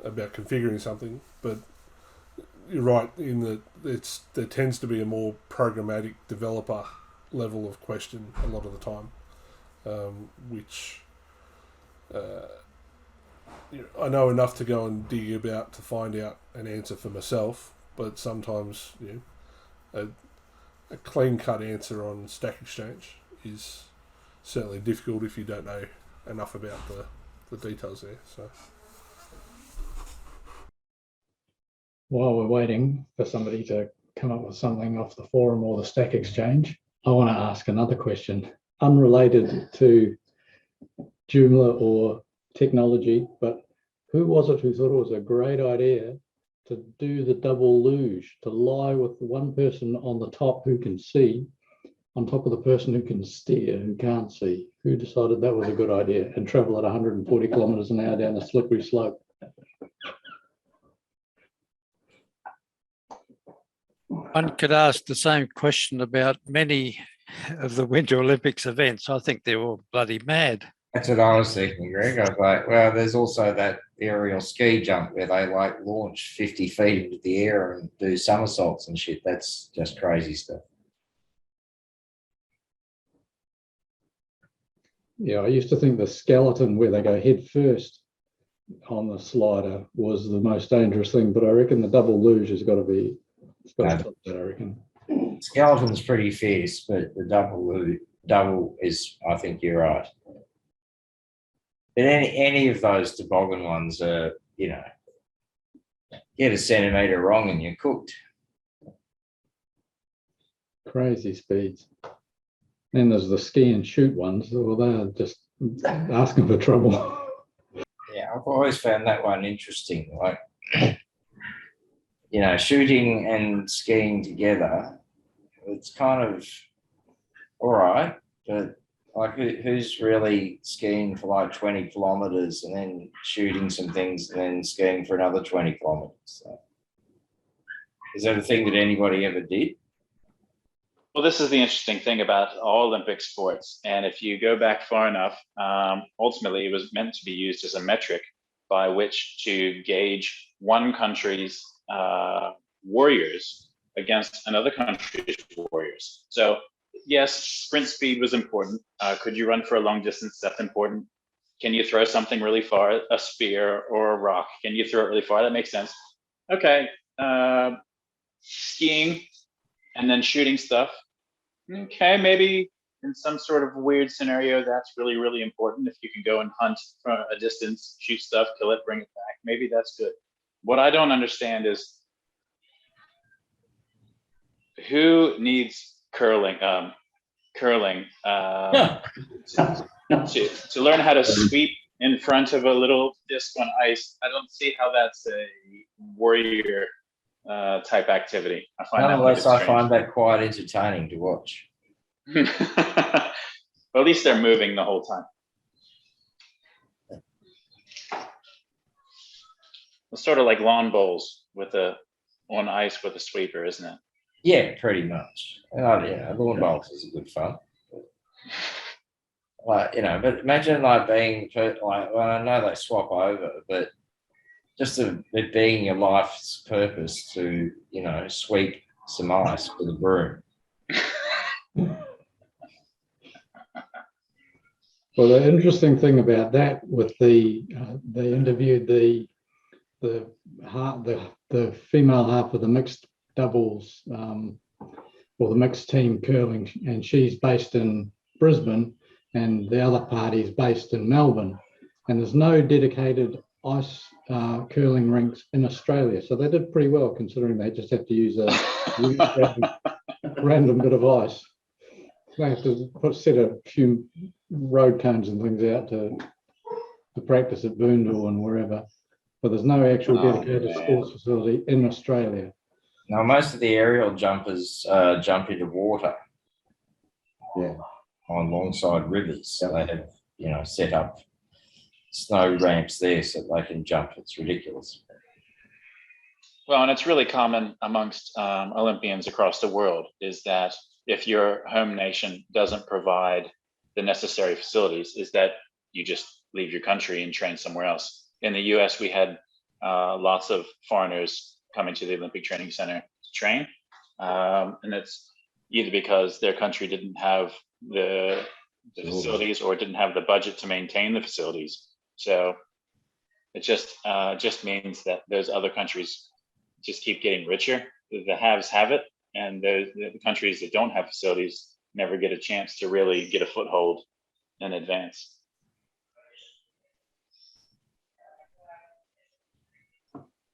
about configuring something, but you're right in that there tends to be a more programmatic developer level of question a lot of the time, which I know enough to go and dig about to find out an answer for myself, but sometimes a clean-cut answer on Stack Exchange is certainly difficult if you don't know enough about the details there. So
While we're waiting for somebody to come up with something off the forum or the Stack Exchange, I want to ask another question, unrelated to Joomla or technology, but who was it who thought it was a great idea to do the double luge, to lie with the one person on the top who can see, on top of the person who can steer, who can't see? Who decided that was a good idea, and travel at 140 kilometers an hour down a slippery slope?
One could ask the same question about many of the Winter Olympics events. I think they're all bloody mad.
That's what I was thinking, Greg. I was like, well, there's also that aerial ski jump where they like launch 50 feet into the air and do somersaults and shit. That's just crazy stuff.
Yeah, I used to think the skeleton where they go head first on the slider was the most dangerous thing, but I reckon the double luge has got to be, it's got to top that, I reckon.
Skeleton's pretty fierce, but the double is, I think you're right. But any of those toboggan ones are, get a centimetre wrong and you're cooked.
Crazy speeds. Then there's the ski and shoot ones. Well, they're just asking for trouble.
Yeah, I've always found that one interesting. Like, shooting and skiing together, it's kind of all right, but like who's really skiing for like 20 kilometers and then shooting some things and then skiing for another 20 kilometers? So, is that a thing that anybody ever did?
Well, this is the interesting thing about all Olympic sports. And if you go back far enough, ultimately it was meant to be used as a metric by which to gauge one country's warriors against another country's warriors. So yes, sprint speed was important. Could you run for a long distance? That's important. Can you throw something really far, a spear or a rock? Can you throw it really far? That makes sense. Okay, skiing and then shooting stuff. Okay, maybe in some sort of weird scenario, that's really, really important. If you can go and hunt from a distance, shoot stuff, kill it, bring it back, maybe that's good. What I don't understand is who needs curling to learn how to sweep in front of a little disc on ice. I don't see how that's a warrior type activity. I find
Nonetheless, I find that quite entertaining to watch.
Well, at least they're moving the whole time. It's sort of like lawn bowls on ice with a sweeper, isn't it?
Yeah, pretty much. Oh yeah, lawn bowls is good fun. But imagine being well, I know they swap over, but just it being your life's purpose to, sweep some ice with a broom.
Well, the interesting thing about that, with they interviewed the female half of the mixed doubles, or the mixed team curling, and she's based in Brisbane, and the other party's based in Melbourne, and there's no dedicated ice curling rinks in Australia, so they did pretty well considering they just have to use a random bit of ice. They have to set a few road cones and things out to practice at Boondall and wherever, but there's no actual dedicated sports facility in Australia.
Now, most of the aerial jumpers jump into water. Yeah, on alongside rivers, so they have set up snow ramps there so they can jump. It's ridiculous.
Well, and it's really common amongst Olympians across the world is that if your home nation doesn't provide the necessary facilities, is that you just leave your country and train somewhere else. In the US, we had lots of foreigners coming to the Olympic Training Center to train. And it's either because their country didn't have the facilities or didn't have the budget to maintain the facilities. So it just means that those other countries just keep getting richer. The haves have it, and the countries that don't have facilities never get a chance to really get a foothold and advance.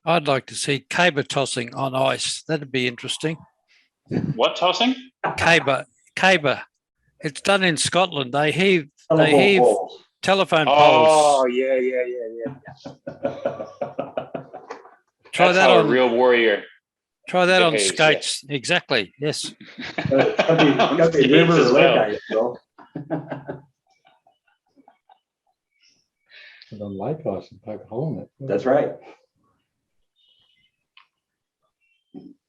I'd like to see caber tossing on ice. That'd be interesting.
What tossing?
Caber. It's done in Scotland. They heave telephone
Oh,
poles.
yeah.
Try
That's
that
how
on
a real warrior.
Try that on
behaves,
skates. Exactly. Yes.
Got the river
as
or
well.
lake ice, though.
And on lake ice and poke a hole in it.
That's right.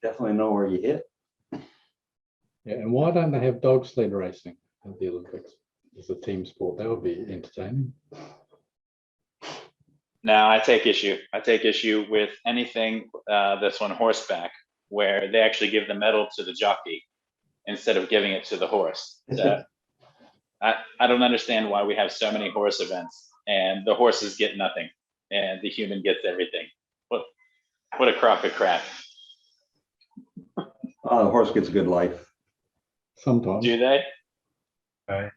Definitely know where you hit.
Yeah, and why don't they have dog sled racing at the Olympics as a team sport? That would be entertaining.
Now I take issue. I take issue with anything that's on horseback, where they actually give the medal to the jockey instead of giving it to the horse. So I don't understand why we have so many horse events and the horses get nothing and the human gets everything. What a crock of crap.
Oh, the horse gets a good life.
Sometimes.
Do they?
Right.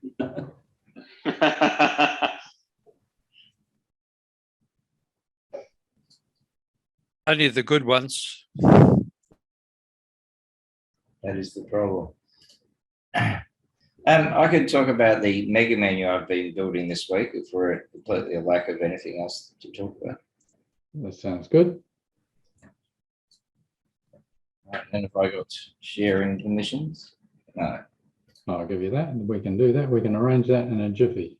Only the good ones.
That is the problem. I could talk about the mega menu I've been building this week if we're completely a lack of anything else to talk about.
That sounds good.
Right, and have I got sharing permissions? No.
I'll give you that. We can do that. We can arrange that in a jiffy.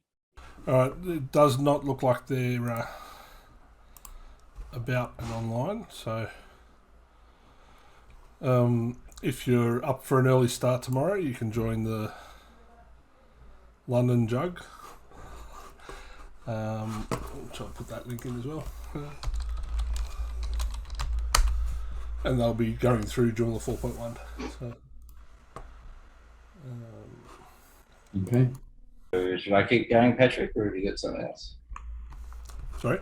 All right, it does not look like they're about and online. So if you're up for an early start tomorrow, you can join the London Jug. Which I'll put that link in as well. And they'll be going through Joomla 4.1. So,
Okay.
So should I keep going, Patrick, or have you got something else?
sorry?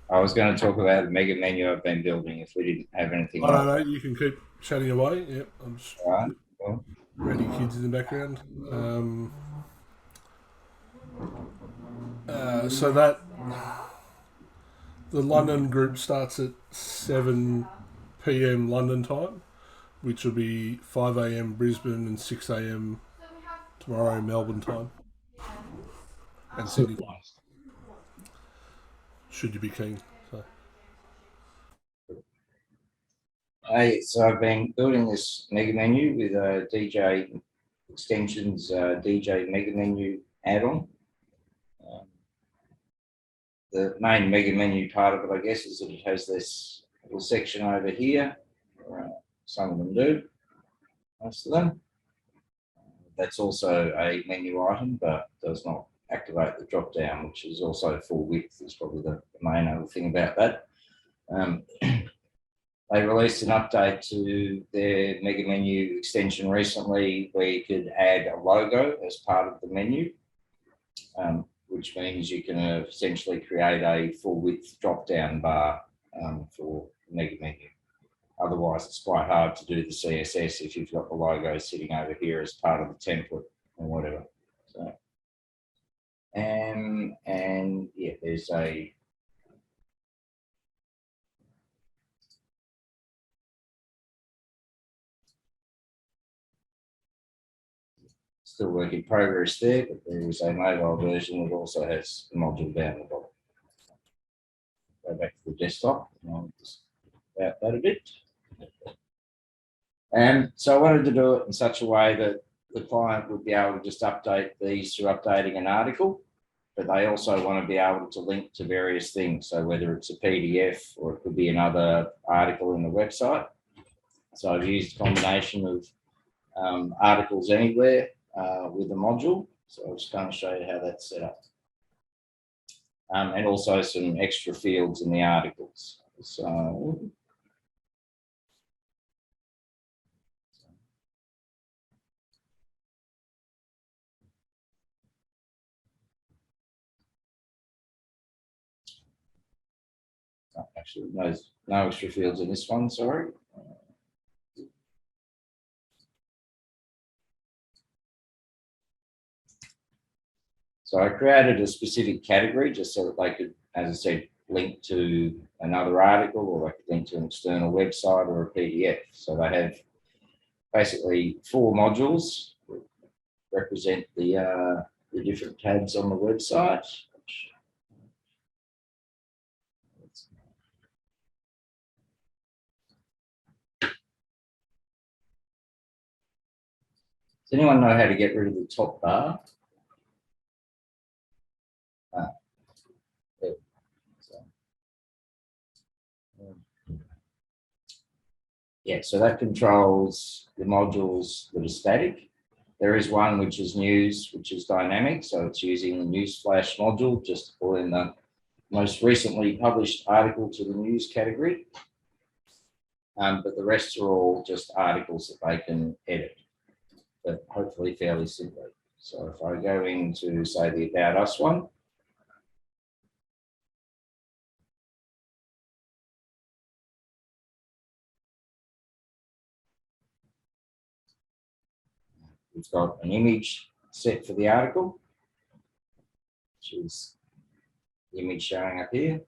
I was going to talk about the mega menu I've been building if we didn't have anything
Oh,
else.
no, you can keep chatting away. Yep, I'm just
All right. Well,
ready kids in the background. So that the London group starts at 7 p.m. London time, which will be 5 a.m. Brisbane and 6 a.m. tomorrow Melbourne time. And Sydney time, should you be keen. So.
So I've been building this mega menu with DJ extensions, DJ mega menu add-on. The main mega menu part of it, I guess, is that it has this little section over here. Some of them do, most of them. That's also a menu item, but does not activate the drop down, which is also full width, is probably the main other thing about that. They released an update to their mega menu extension recently where you could add a logo as part of the menu, which means you can essentially create a full width drop down bar for the mega menu. Otherwise, it's quite hard to do the CSS if you've got the logo sitting over here as part of the template or whatever. So, and yeah, there's a still work in progress there, but there is a mobile version that also has the module down the bottom. Go back to the desktop and I'll just about that a bit. And so I wanted to do it in such a way that the client would be able to just update these through updating an article, but they also want to be able to link to various things. So whether it's a PDF or it could be another article in the website. So I've used a combination of articles anywhere with the module. So I'll just kind of show you how that's set up. And also some extra fields in the articles. So Actually, no extra fields in this one, sorry. So I created a specific category just so that they could, as I said, link to another article, or they could link to an external website or a PDF. So they have basically 4 modules that represent the different tabs on the website. Does anyone know how to get rid of the top bar? There. So, yeah, so that controls the modules that are static. There is one which is news, which is dynamic. So it's using the news flash module just to pull in the most recently published article to the news category. But the rest are all just articles that they can edit, but hopefully fairly simply. So if I go into, say, the About Us one, we've got an image set for the article, which is the image showing up here.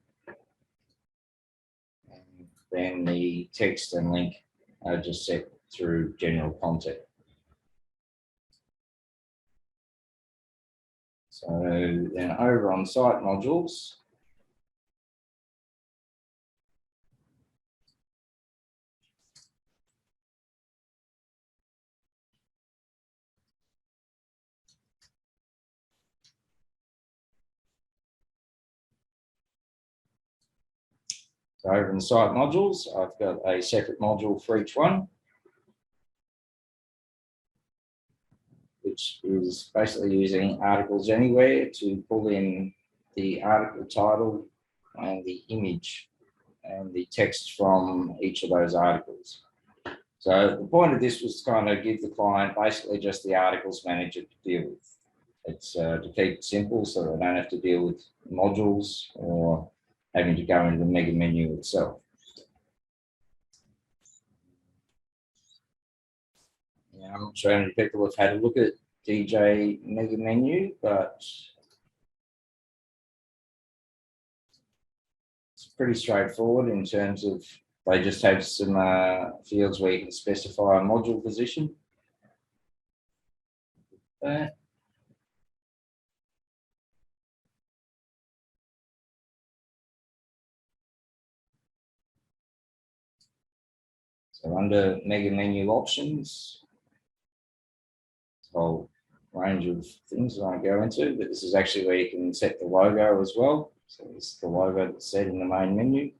And then the text and link are just set through general content. So then over on site modules, so over in site modules, I've got a separate module for each one, which is basically using Articles Anywhere to pull in the article title and the image and the text from each of those articles. So the point of this was to kind of give the client basically just the articles manager to deal with. It's to keep it simple so they don't have to deal with modules or having to go into the mega menu itself. Yeah, I'm not sure how many people have had a look at DJ Mega Menu, but it's pretty straightforward in terms of they just have some fields where you can specify a module position. So under Mega Menu options, it's a whole range of things I won't go into, but this is actually where you can set the logo as well. So this is the logo that's set in the main menu.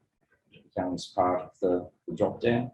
It becomes part of the drop down.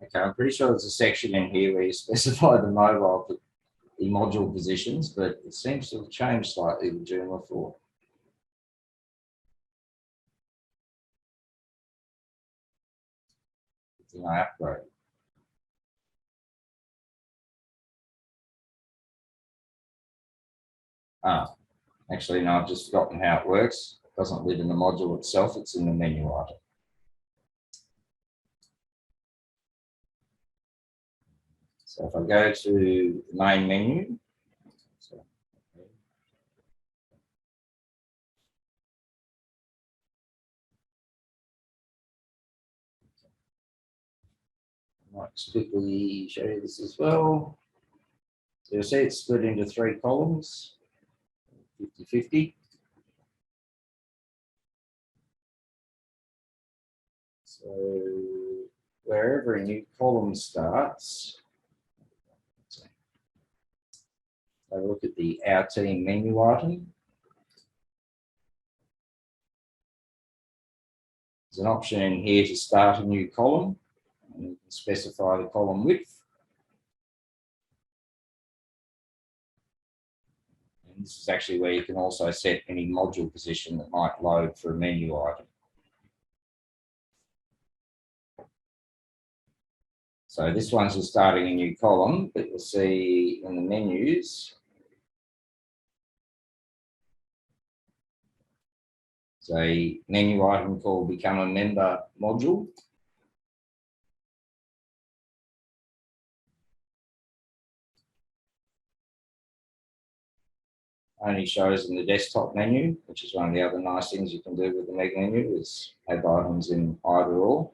Okay, I'm pretty sure there's a section in here where you specify the mobile, the module positions, but it seems to have changed slightly with Joomla 4. It's an upgrade. Actually, no, I've just forgotten how it works. It doesn't live in the module itself, it's in the menu item. So if I go to the main menu, I might just quickly show you this as well. So you'll see it's split into 3 columns, 50-50. So wherever a new column starts, have a look at the Our Team menu item. There's an option in here to start a new column. and you can specify the column width. And this is actually where you can also set any module position that might load for a menu item. So this one's just starting a new column, but you'll see in the menus, there's a menu item called Become a Member module. Only shows in the desktop menu, which is one of the other nice things you can do with the mega menu, is have items in either or.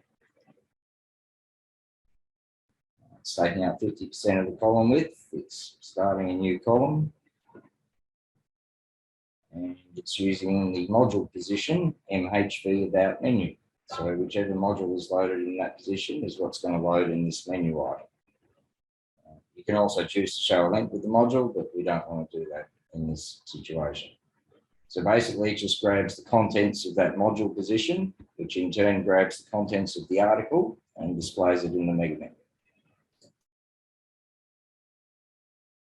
It's taking up 50% of the column width. It's starting a new column. And it's using the module position, MHV about menu. So whichever module is loaded in that position is what's going to load in this menu item. You can also choose to show a link with the module, but we don't want to do that in this situation. So basically it just grabs the contents of that module position, which in turn grabs the contents of the article and displays it in the mega menu.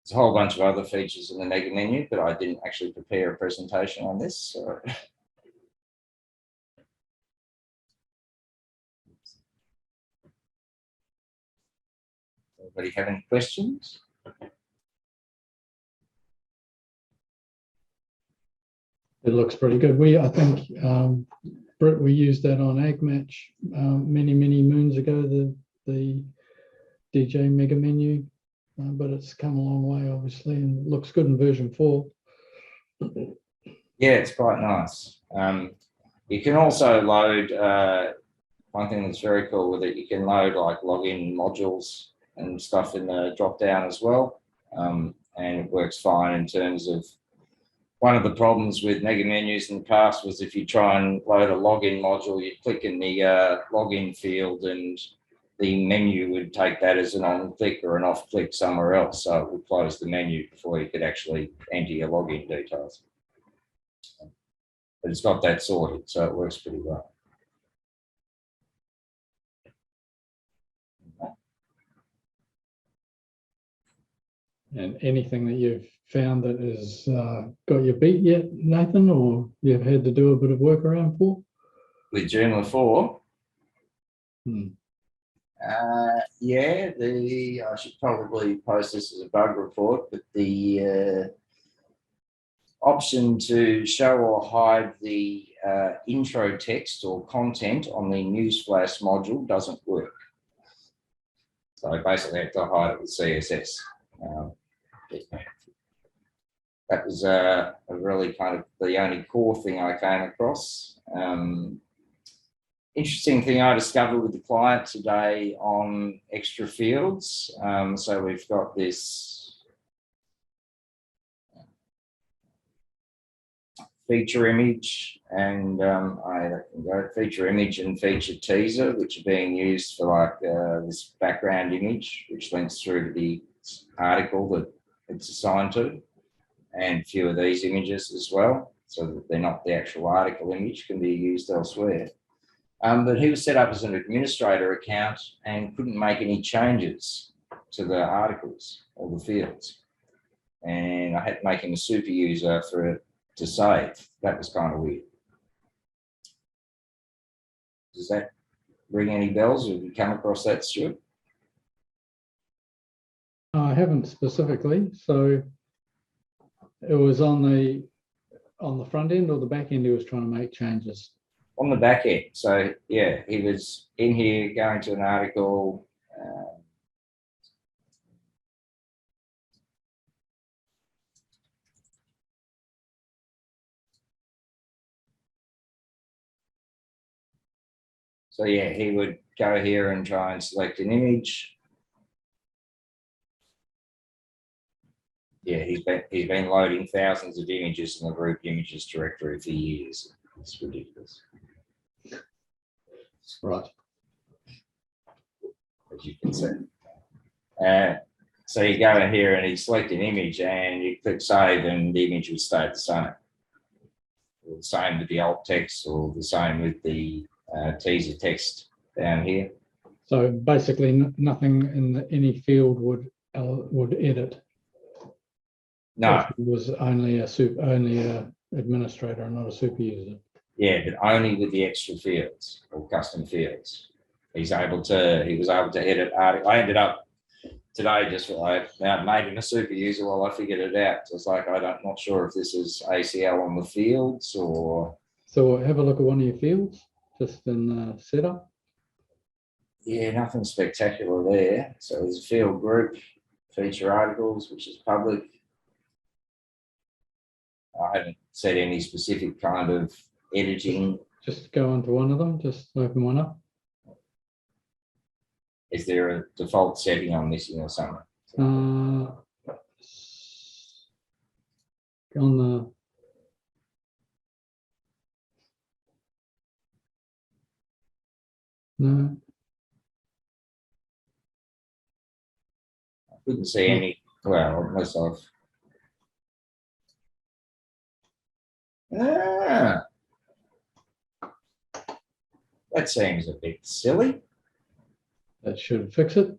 There's a whole bunch of other features in the mega menu, but I didn't actually prepare a presentation on this. So. Anybody have any questions?
It looks pretty good. I think, Britt, we used that on AgMatch many moons ago, the DJ mega menu, but it's come a long way, obviously, and looks good in version 4.
Yeah, it's quite nice. You can also load, one thing that's very cool with it, you can load like login modules and stuff in the drop down as well. And it works fine in terms of, one of the problems with mega menus in the past was if you try and load a login module, you'd click in the login field and the menu would take that as an on-click or an off-click somewhere else. So it would close the menu before you could actually enter your login details. But it's got that sorted, so it works pretty well.
And anything that you've found that has got your beat yet, Nathan, or you've had to do a bit of work around for?
With Joomla 4? Yeah, I should probably post this as a bug report, but the option to show or hide the intro text or content on the Newsflash module doesn't work. So I basically have to hide it with CSS. That was a really kind of the only core thing I came across. Interesting thing I discovered with the client today on extra fields. So we've got this feature image and I can go feature image and feature teaser, which are being used for like this background image, which links through to the article that it's assigned to, and a few of these images as well, so that they're not the actual article image, can be used elsewhere. But he was set up as an administrator account and couldn't make any changes to the articles or the fields. And I had to make him a super user for it to save. That was kind of weird. Does that ring any bells? Have you come across that, Stuart?
I haven't specifically. So it was on the front end or the back end he was trying to make changes?
On the back end. So yeah, he was in here going to an article. So yeah, he would go here and try and select an image. Yeah, he's been loading thousands of images in the group images directory for years. It's ridiculous.
Right.
As you can see. So you go in here and you select an image and you click save and the image would stay the same. Or the same with the alt text or the same with the teaser text down here.
So basically, nothing in any field would edit.
No,
If it was only a administrator and not a super user.
yeah, but only with the extra fields or custom fields. He was able to edit article. I ended up today I made him a super user while I figured it out. So it's like not sure if this is ACL on the fields or.
So have a look at one of your fields, just in setup.
Yeah, nothing spectacular there. So there's a field group, feature articles, which is public. I haven't set any specific kind of editing.
Just go onto one of them, just open one up.
Is there a default setting I'm missing or something?
On the no,
I couldn't see any. Well, unless I've. That seems a bit silly.
that should fix it.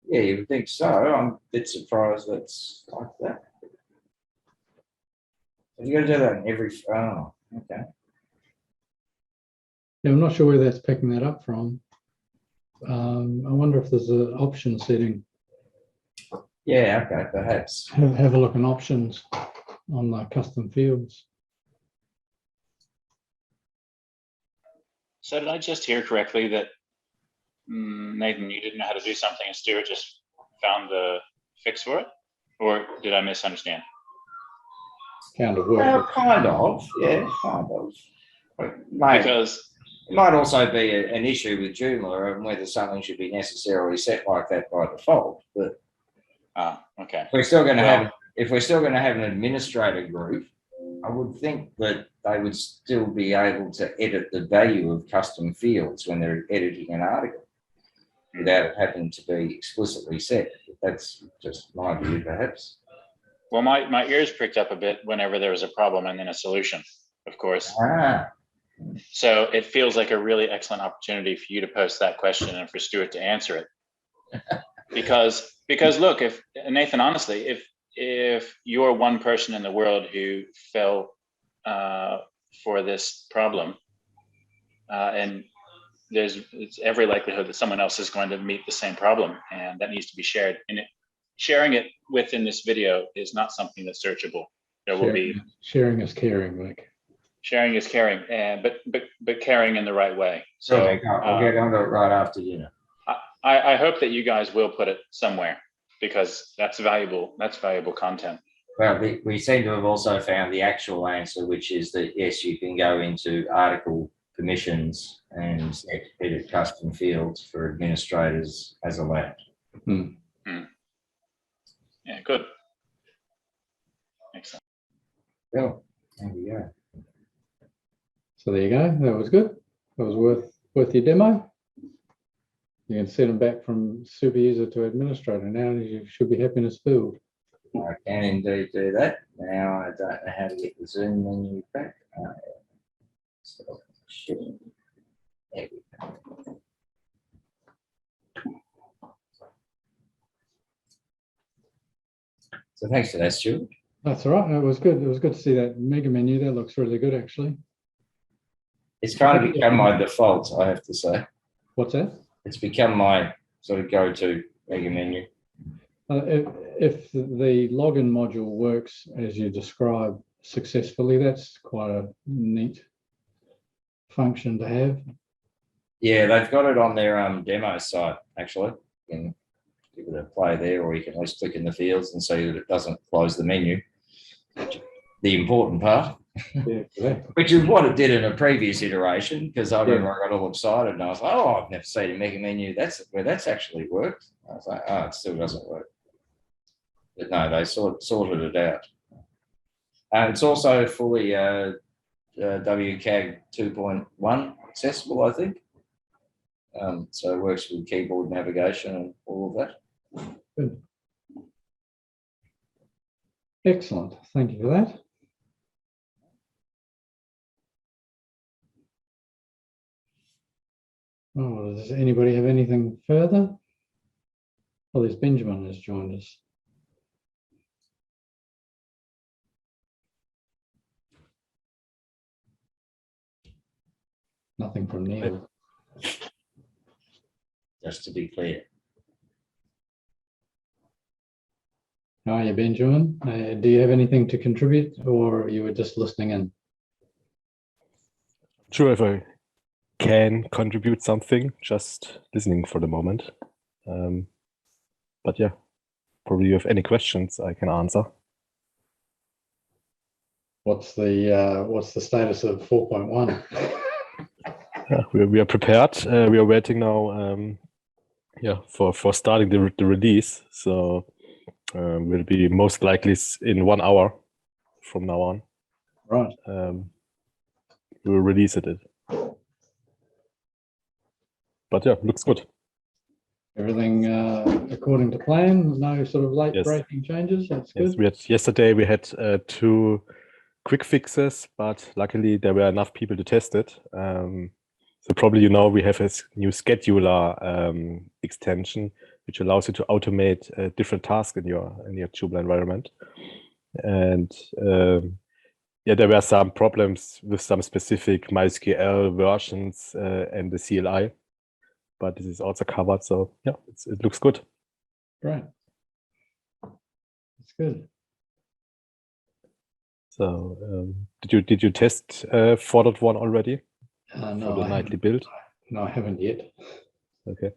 Yeah, you would think so. I'm a bit surprised that's like that. You're going to do that in every. Oh, okay.
Yeah, I'm not sure where that's picking that up from. I wonder if there's an option setting.
Yeah, okay, perhaps.
Have a look in options on the custom fields.
So did I just hear correctly that Nathan, you didn't know how to do something and Stuart just found the fix for it? Or did I misunderstand?
Kind of
Well,
work.
kind of, yeah, kind of.
Because
it might also be an issue with Joomla and whether something should be necessarily set like that by default. But
okay.
if we're still going to have an administrator group, I would think that they would still be able to edit the value of custom fields when they're editing an article without it having to be explicitly set. That's just my view, perhaps.
Well, my ears pricked up a bit whenever there was a problem and then a solution, of course. So it feels like a really excellent opportunity for you to post that question and for Stuart to answer it. Because look, if Nathan, honestly, if you're one person in the world who fell for this problem, and it's every likelihood that someone else is going to meet the same problem, and that needs to be shared. And sharing it within this video is not something that's searchable. There will be
sharing is caring, like
sharing is caring, and but caring in the right way. So
I'll get onto it right after dinner.
I hope that you guys will put it somewhere because that's valuable. That's valuable content.
Well, we seem to have also found the actual answer, which is that yes, you can go into article permissions and edit custom fields for administrators as allowed.
Yeah, good. Excellent.
Well, there we go.
So there you go. That was good. That was worth your demo. You can set them back from super user to administrator. Now you should be happy as filled.
I can indeed do that. Now I don't know how to get the Zoom menu back. Stop sharing. There we go. So thanks for that, Stuart.
That's all right. It was good. It was good to see that mega menu. That looks really good, actually.
It's kind of become my default, I have to say.
What's that?
It's become my sort of go-to mega menu.
If the login module works as you describe successfully, that's quite a neat function to have.
Yeah, they've got it on their demo site, actually. You can give it a play there, or you can at least click in the fields and see that it doesn't close the menu. The important part, which is what it did in a previous iteration, because I remember I got all excited and I was like, oh, I've never seen a mega menu. That's where that's actually worked. I was like, oh, it still doesn't work. But no, they sorted it out. It's also fully WCAG 2.1 accessible, I think. So it works with keyboard navigation and all of that.
Good. Excellent. Thank you for that. Oh, does anybody have anything further? Well, there's Benjamin has joined us. Nothing from Neil.
Just to be clear.
How are you, Benjamin? Do you have anything to contribute, or you were just listening in?
Sure, if I can contribute something, just listening for the moment. But yeah, probably you have any questions I can answer.
What's the status of 4.1?
Yeah, we are prepared. We are waiting now. For starting the release. So will be most likely in 1 hour from now on.
Right.
We will release it. But yeah, looks good.
Everything according to plan. No sort of late
Yes.
breaking changes. That's
Yes,
good.
yesterday we had 2 quick fixes, but luckily there were enough people to test it. So probably we have a new scheduler extension which allows you to automate different tasks in your Joomla environment. And there were some problems with some specific MySQL versions and the CLI, but this is also covered. So yeah, it looks good.
Great. That's good.
So did you test 4.1 already
No,
for the
I
nightly
haven't.
build?
No, I haven't yet.
Okay.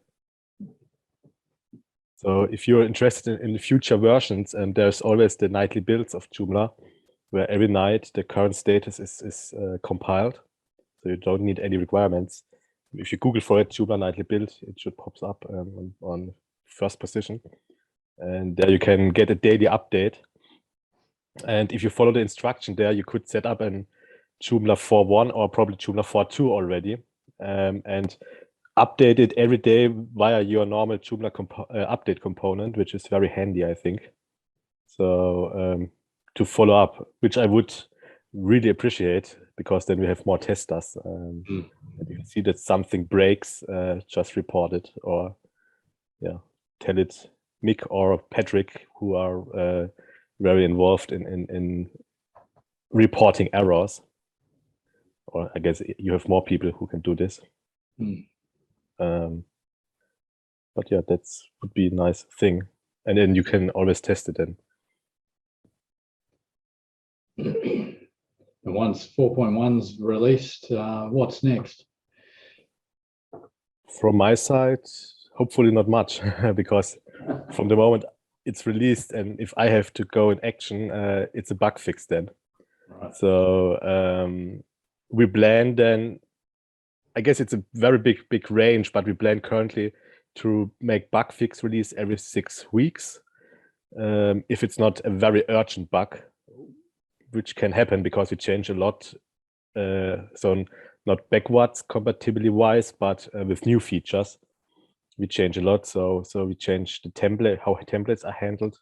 So if you're interested in the future versions, there's always the nightly builds of Joomla, where every night the current status is compiled. So you don't need any requirements. If you Google for it, Joomla nightly build, it should pops up on first position. And there you can get a daily update. And if you follow the instruction there, you could set up an Joomla 4.1 or probably Joomla 4.2 already, and update it every day via your normal Joomla update component, which is very handy, I think. So to follow up, which I would really appreciate, because then we have more testers. And if you see that something breaks, just report it, or tell it Mick or Patrick, who are very involved in reporting errors. Or I guess you have more people who can do this. But yeah, that's would be a nice thing. And then you can always test it then.
And once 4.1's released, what's next?
From my side, hopefully not much, because from the moment it's released and if I have to go in action, it's a bug fix then.
Right.
So we plan then, I guess it's a very big range, but we plan currently to make bug fix release every 6 weeks. If it's not a very urgent bug, which can happen because we change a lot. So not backwards compatibility wise, but with new features, we change a lot. So we change the template, how templates are handled,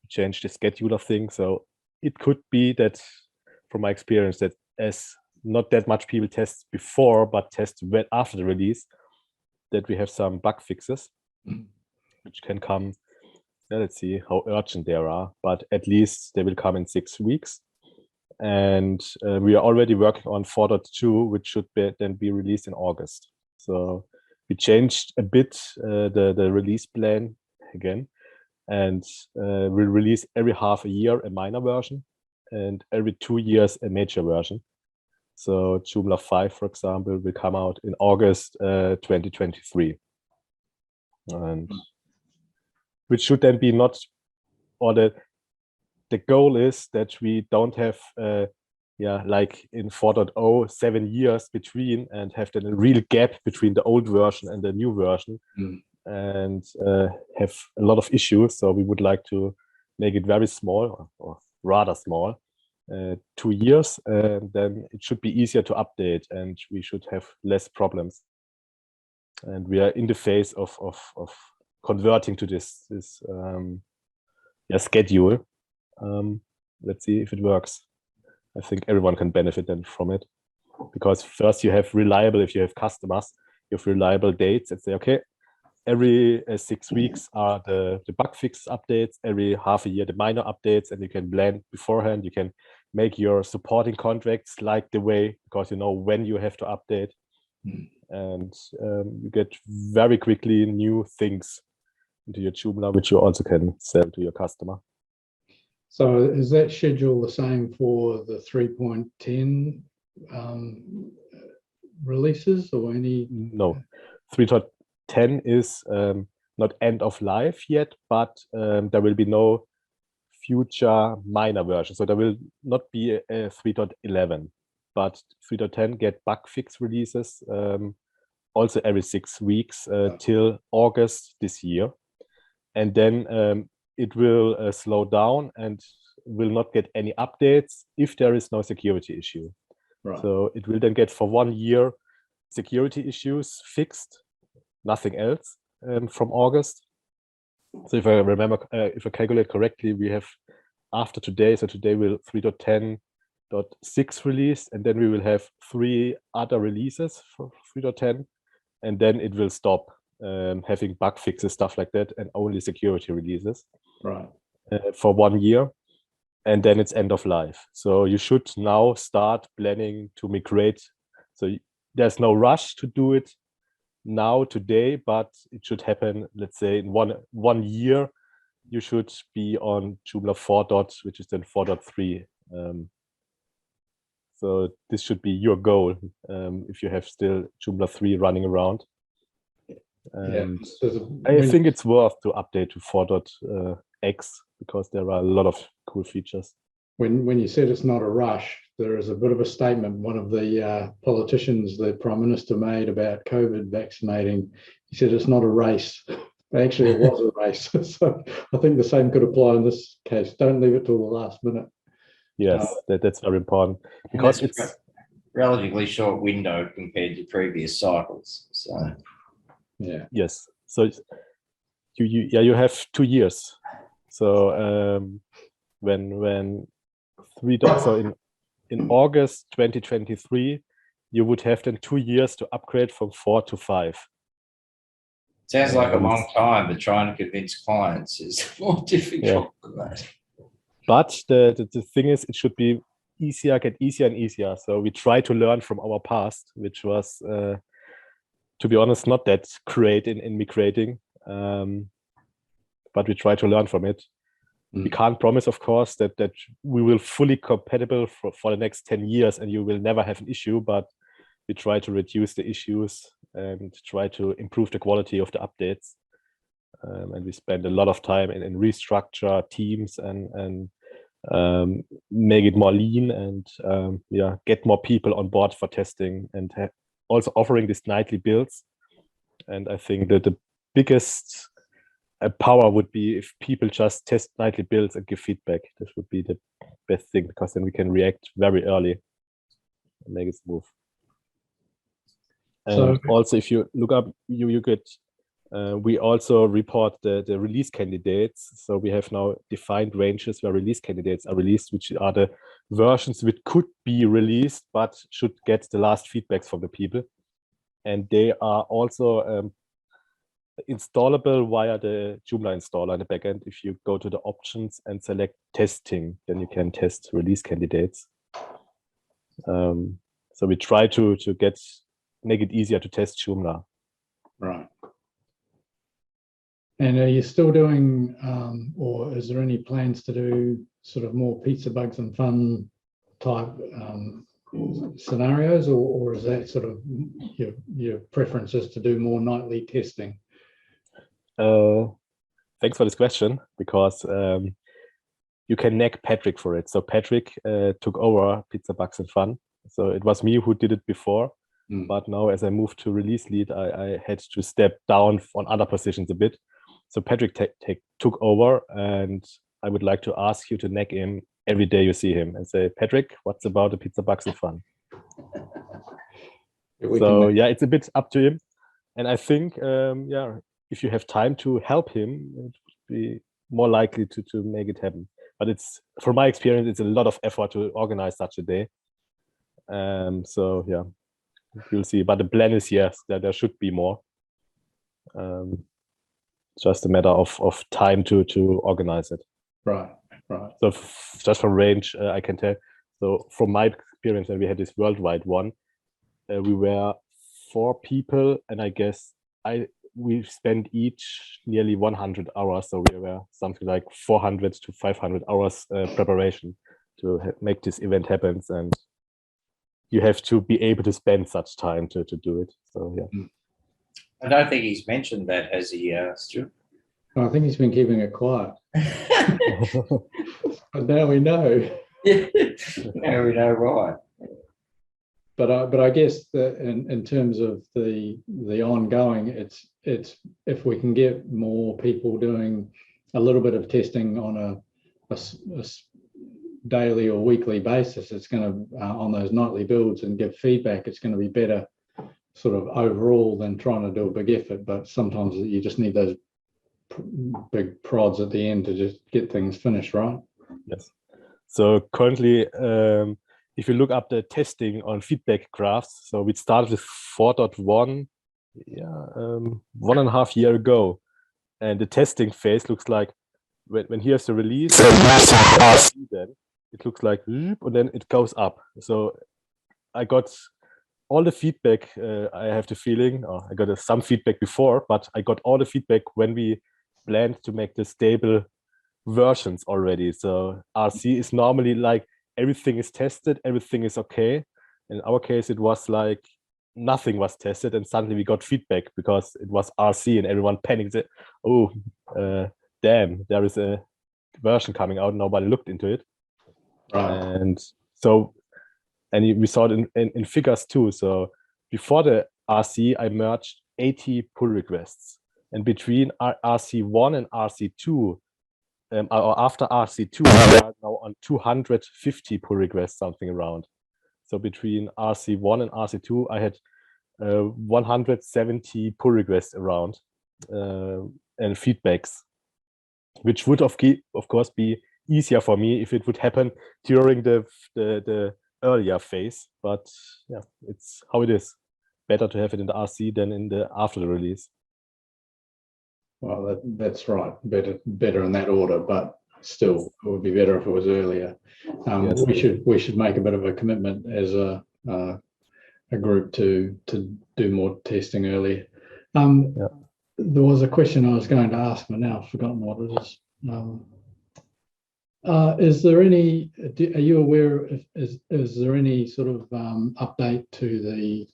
we change the scheduler thing. So it could be that, from my experience, that as not that much people test before, but test after the release, that we have some bug fixes, which can come. Let's see how urgent they are, but at least they will come in 6 weeks. And we are already working on 4.2, which should then be released in August. So we changed a bit the release plan again, and we'll release every half a year a minor version, and every 2 years a major version. So Joomla 5, for example, will come out in August 2023, and which should then be not, or the goal is that we don't have like in 4.0 7 years between, and have then a real gap between the old version and the new version, and have a lot of issues. So we would like to make it very small, or rather small, 2 years, and then it should be easier to update and we should have less problems. And we are in the phase of converting to this schedule. Let's see if it works. I think everyone can benefit then from it, because first you have reliable, if you have customers, have reliable dates and say, okay, every 6 weeks are the bug fix updates, every half a year the minor updates, and you can plan beforehand. You can make your supporting contracts like the way, because you know when you have to update, and you get very quickly new things into your Joomla, which you also can sell to your customer.
So is that schedule the same for the 3.10 releases or any?
No, 3.10 is not end of life yet, but there will be no future minor version. So there will not be a 3.11, but 3.10 get bug fix releases also every 6 weeks till August this year. And then it will slow down and will not get any updates if there is no security issue.
Right.
So it will then get for 1 year security issues fixed, nothing else from August. So if I remember, if I calculate correctly, we have after today, so today will 3.10.6 release, and then we will have 3 other releases for 3.10, and then it will stop having bug fixes, stuff like that, and only security releases.
Right.
For 1 year, and then it's end of life. So you should now start planning to migrate. So there's no rush to do it now today, but it should happen, let's say, in one year. You should be on Joomla 4. Which is then 4.3. So this should be your goal if you have still Joomla 3 running around. And I think it's worth to update to 4.x because there are a lot of cool features.
When you said it's not a rush, there is a bit of a statement one of the politicians, the Prime Minister, made about COVID vaccinating. He said it's not a race. Actually, it was a race. So I think the same could apply in this case. Don't leave it till the last minute.
Yes, that's very important because it's
a relatively short window compared to previous cycles. So
yeah.
Yes. So you have 2 years. So when 3. So in August 2023, you would have then 2 years to upgrade from 4 to 5.
Sounds like a long time, but trying to convince clients is more difficult than that.
But the thing is, it should be easier, get easier and easier. So we try to learn from our past, which was, to be honest, not that great in migrating. But we try to learn from it. We can't promise, of course, that we will fully compatible for the next 10 years and you will never have an issue, but we try to reduce the issues and try to improve the quality of the updates. And we spend a lot of time in restructure teams and make it more lean and get more people on board for testing and also offering these nightly builds. And I think that the biggest power would be if people just test nightly builds and give feedback. This would be the best thing because then we can react very early and make it smooth. And also, if you look up, you get. We also report the release candidates. So we have now defined ranges where release candidates are released, which are the versions which could be released but should get the last feedbacks from the people. And they are also installable via the Joomla installer in the backend. If you go to the options and select testing, then you can test release candidates. So we try to make it easier to test Joomla.
Right. And are you still doing, or is there any plans to do sort of more pizza bugs and fun type scenarios, or is that sort of your preference is to do more nightly testing?
Thanks for this question, because you can nag Patrick for it. So Patrick took over Pizza Bugs and Fun. So it was me who did it before, but now as I moved to release lead, I had to step down on other positions a bit. So Patrick took over, and I would like to ask you to nag him every day you see him and say, Patrick, what's about the Pizza Bugs and Fun? So yeah, it's a bit up to him. And I think, if you have time to help him, it would be more likely to make it happen. But it's, from my experience, it's a lot of effort to organize such a day. So yeah, we'll see. But the plan is yes, that there should be more. Just a matter of time to organize it.
Right, right.
So just from range, I can tell. So from my experience, when we had this worldwide one, we were 4 people, and I guess we spent each nearly 100 hours. So we were something like 400 to 500 hours preparation to make this event happen. And you have to be able to spend such time to do it. So yeah.
I don't think he's mentioned that, has he, Stuart?
I think he's been keeping it quiet. But now we know.
Now we know why.
But I guess that in terms of the ongoing, it's if we can get more people doing a little bit of testing on a daily or weekly basis, it's going to on those nightly builds and give feedback. It's going to be better, sort of overall, than trying to do a big effort. But sometimes you just need those big prods at the end to just get things finished, right?
Yes. So currently, if you look up the testing on feedback graphs, so we started with 4.1, 1.5 years ago, and the testing phase looks like when here's the release, then it looks like, and then it goes up. So I got all the feedback. I have the feeling, I got some feedback before, but I got all the feedback when we planned to make the stable versions already. So RC is normally like everything is tested, everything is okay. In our case, it was like nothing was tested, and suddenly we got feedback because it was RC, and everyone panicked. Oh, damn! There is a version coming out. Nobody looked into it, and so, and we saw it in figures too. So before the RC, I merged 80 pull requests, and between RC1 and RC2. Or after RC2, we are now on 250 pull requests, something around. So between RC1 and RC2, I had 170 pull requests around and feedbacks, which would of course be easier for me if it would happen during the earlier phase. But yeah, it's how it is. Better to have it in the RC than in the after the release.
Well, that's right. Better in that order, but still, it would be better if it was earlier.
Yes.
We should make a bit of a commitment as a group to do more testing earlier. There was a question I was going to ask, but now I've forgotten what it is. Is there any? Are you aware? Is there any sort of update to the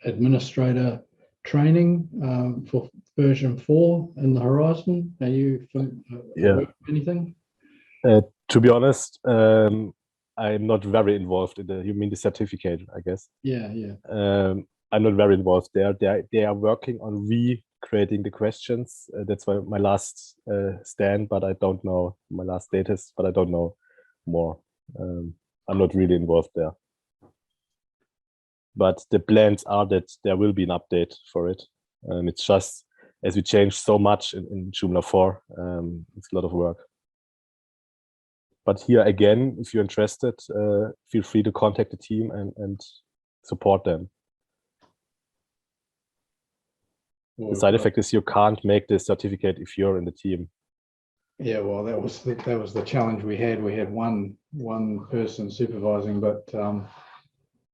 administrator training for version 4 in the horizon? Are you aware of anything?
To be honest, I'm not very involved in the. You mean the certificate, I guess?
Yeah.
I'm not very involved there. They are working on recreating the questions. That's why my last stand, but I don't know my last status. But I don't know more. I'm not really involved there. But the plans are that there will be an update for it. It's just as we changed so much in Joomla 4, it's a lot of work. But here again, if you're interested, feel free to contact the team and support them. The side effect is you can't make the certificate if you're in the team.
Yeah, well, that was the challenge we had. We had one person supervising, but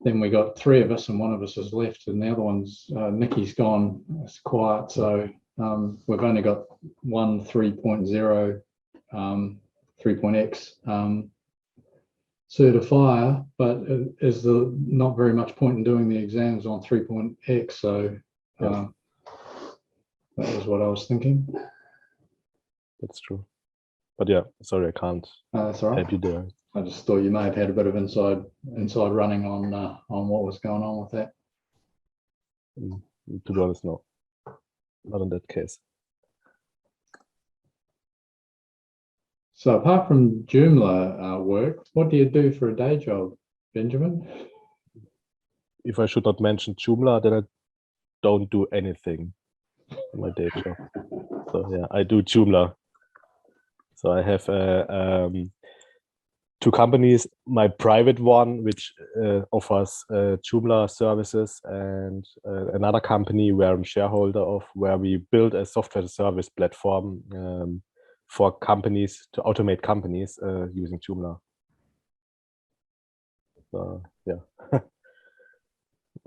then we got 3 of us, and one of us has left, and the other one's Nikki's gone. It's quiet, so we've only got one 3.0, 3.x certifier, but is not very much point in doing the exams on 3.x. So that was what I was thinking.
That's true. But yeah, sorry, I can't
that's all right.
help you there.
I just thought you may have had a bit of inside running on what was going on with that.
To be honest, no, not in that case.
So apart from Joomla work, what do you do for a day job, Benjamin?
If I should not mention Joomla, then I don't do anything in my day job. So yeah, I do Joomla. So I have two companies, my private one, which offers Joomla services, and another company where I'm shareholder of, where we build a software service platform for companies to automate companies using Joomla. So yeah.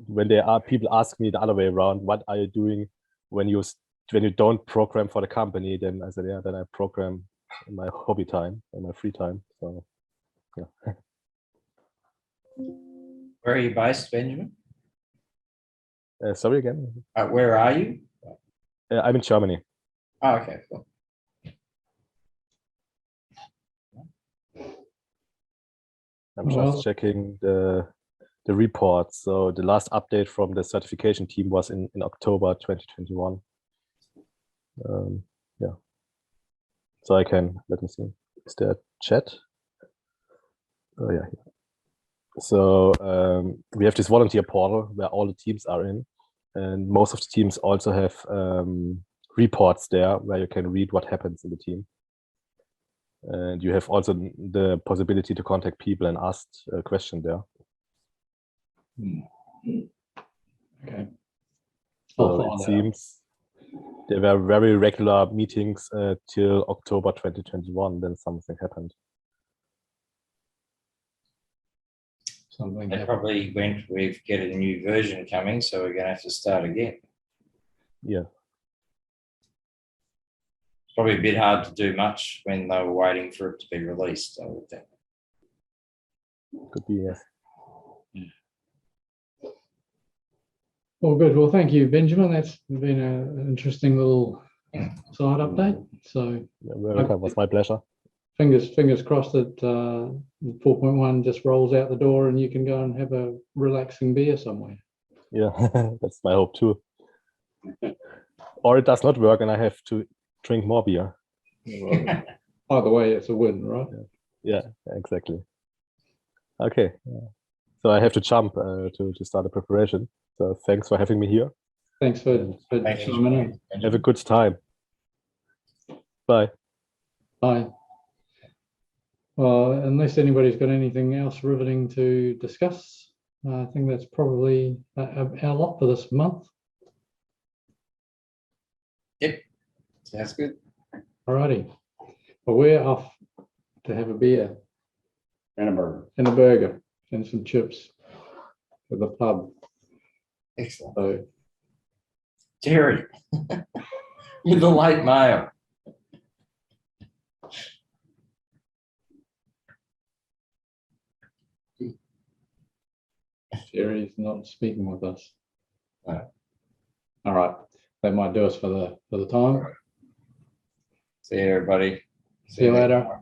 When people ask me the other way around, what are you doing when you don't program for the company? Then I said, yeah, then I program in my hobby time, in my free time. So yeah.
Where are you based, Benjamin?
Sorry again.
Where are you?
I'm in Germany.
Oh, okay, cool.
I'm
Well-
just checking the reports. So the last update from the certification team was in October 2021. Yeah. So I can, let me see. Is there a chat? Oh yeah. So we have this volunteer portal where all the teams are in, and most of the teams also have reports there where you can read what happens in the team. And you have also the possibility to contact people and ask a question there.
Okay.
So it seems there were very regular meetings till October 2021. Then something happened.
Something
They
happened.
probably went, we've got a new version coming, so we're going to have to start again.
Yeah.
It's probably a bit hard to do much when they were waiting for it to be released, I would think.
Could be, yes.
Well, good. Well, thank you, Benjamin. That's been an interesting little side update. So
Yeah, welcome. It was my pleasure.
fingers crossed that 4.1 just rolls out the door and you can go and have a relaxing beer somewhere.
Yeah, that's my hope too. Or it does not work and I have to drink more beer.
Well, either way, it's a win, right?
Yeah, exactly. Okay. So I have to jump to start the preparation. So thanks for having me here.
Thanks for
Thank you.
coming in.
Have a good time. Bye.
Bye. Well, unless anybody's got anything else riveting to discuss, I think that's probably our lot for this month.
Yep, sounds good.
Alrighty. Well, we're off to have a beer
And a burger.
and a burger and some chips at the pub.
Excellent.
So
Terry, you're the late mail.
Jerry's not speaking with us.
No.
All right. That might do us for the time.
See you, everybody.
See you later.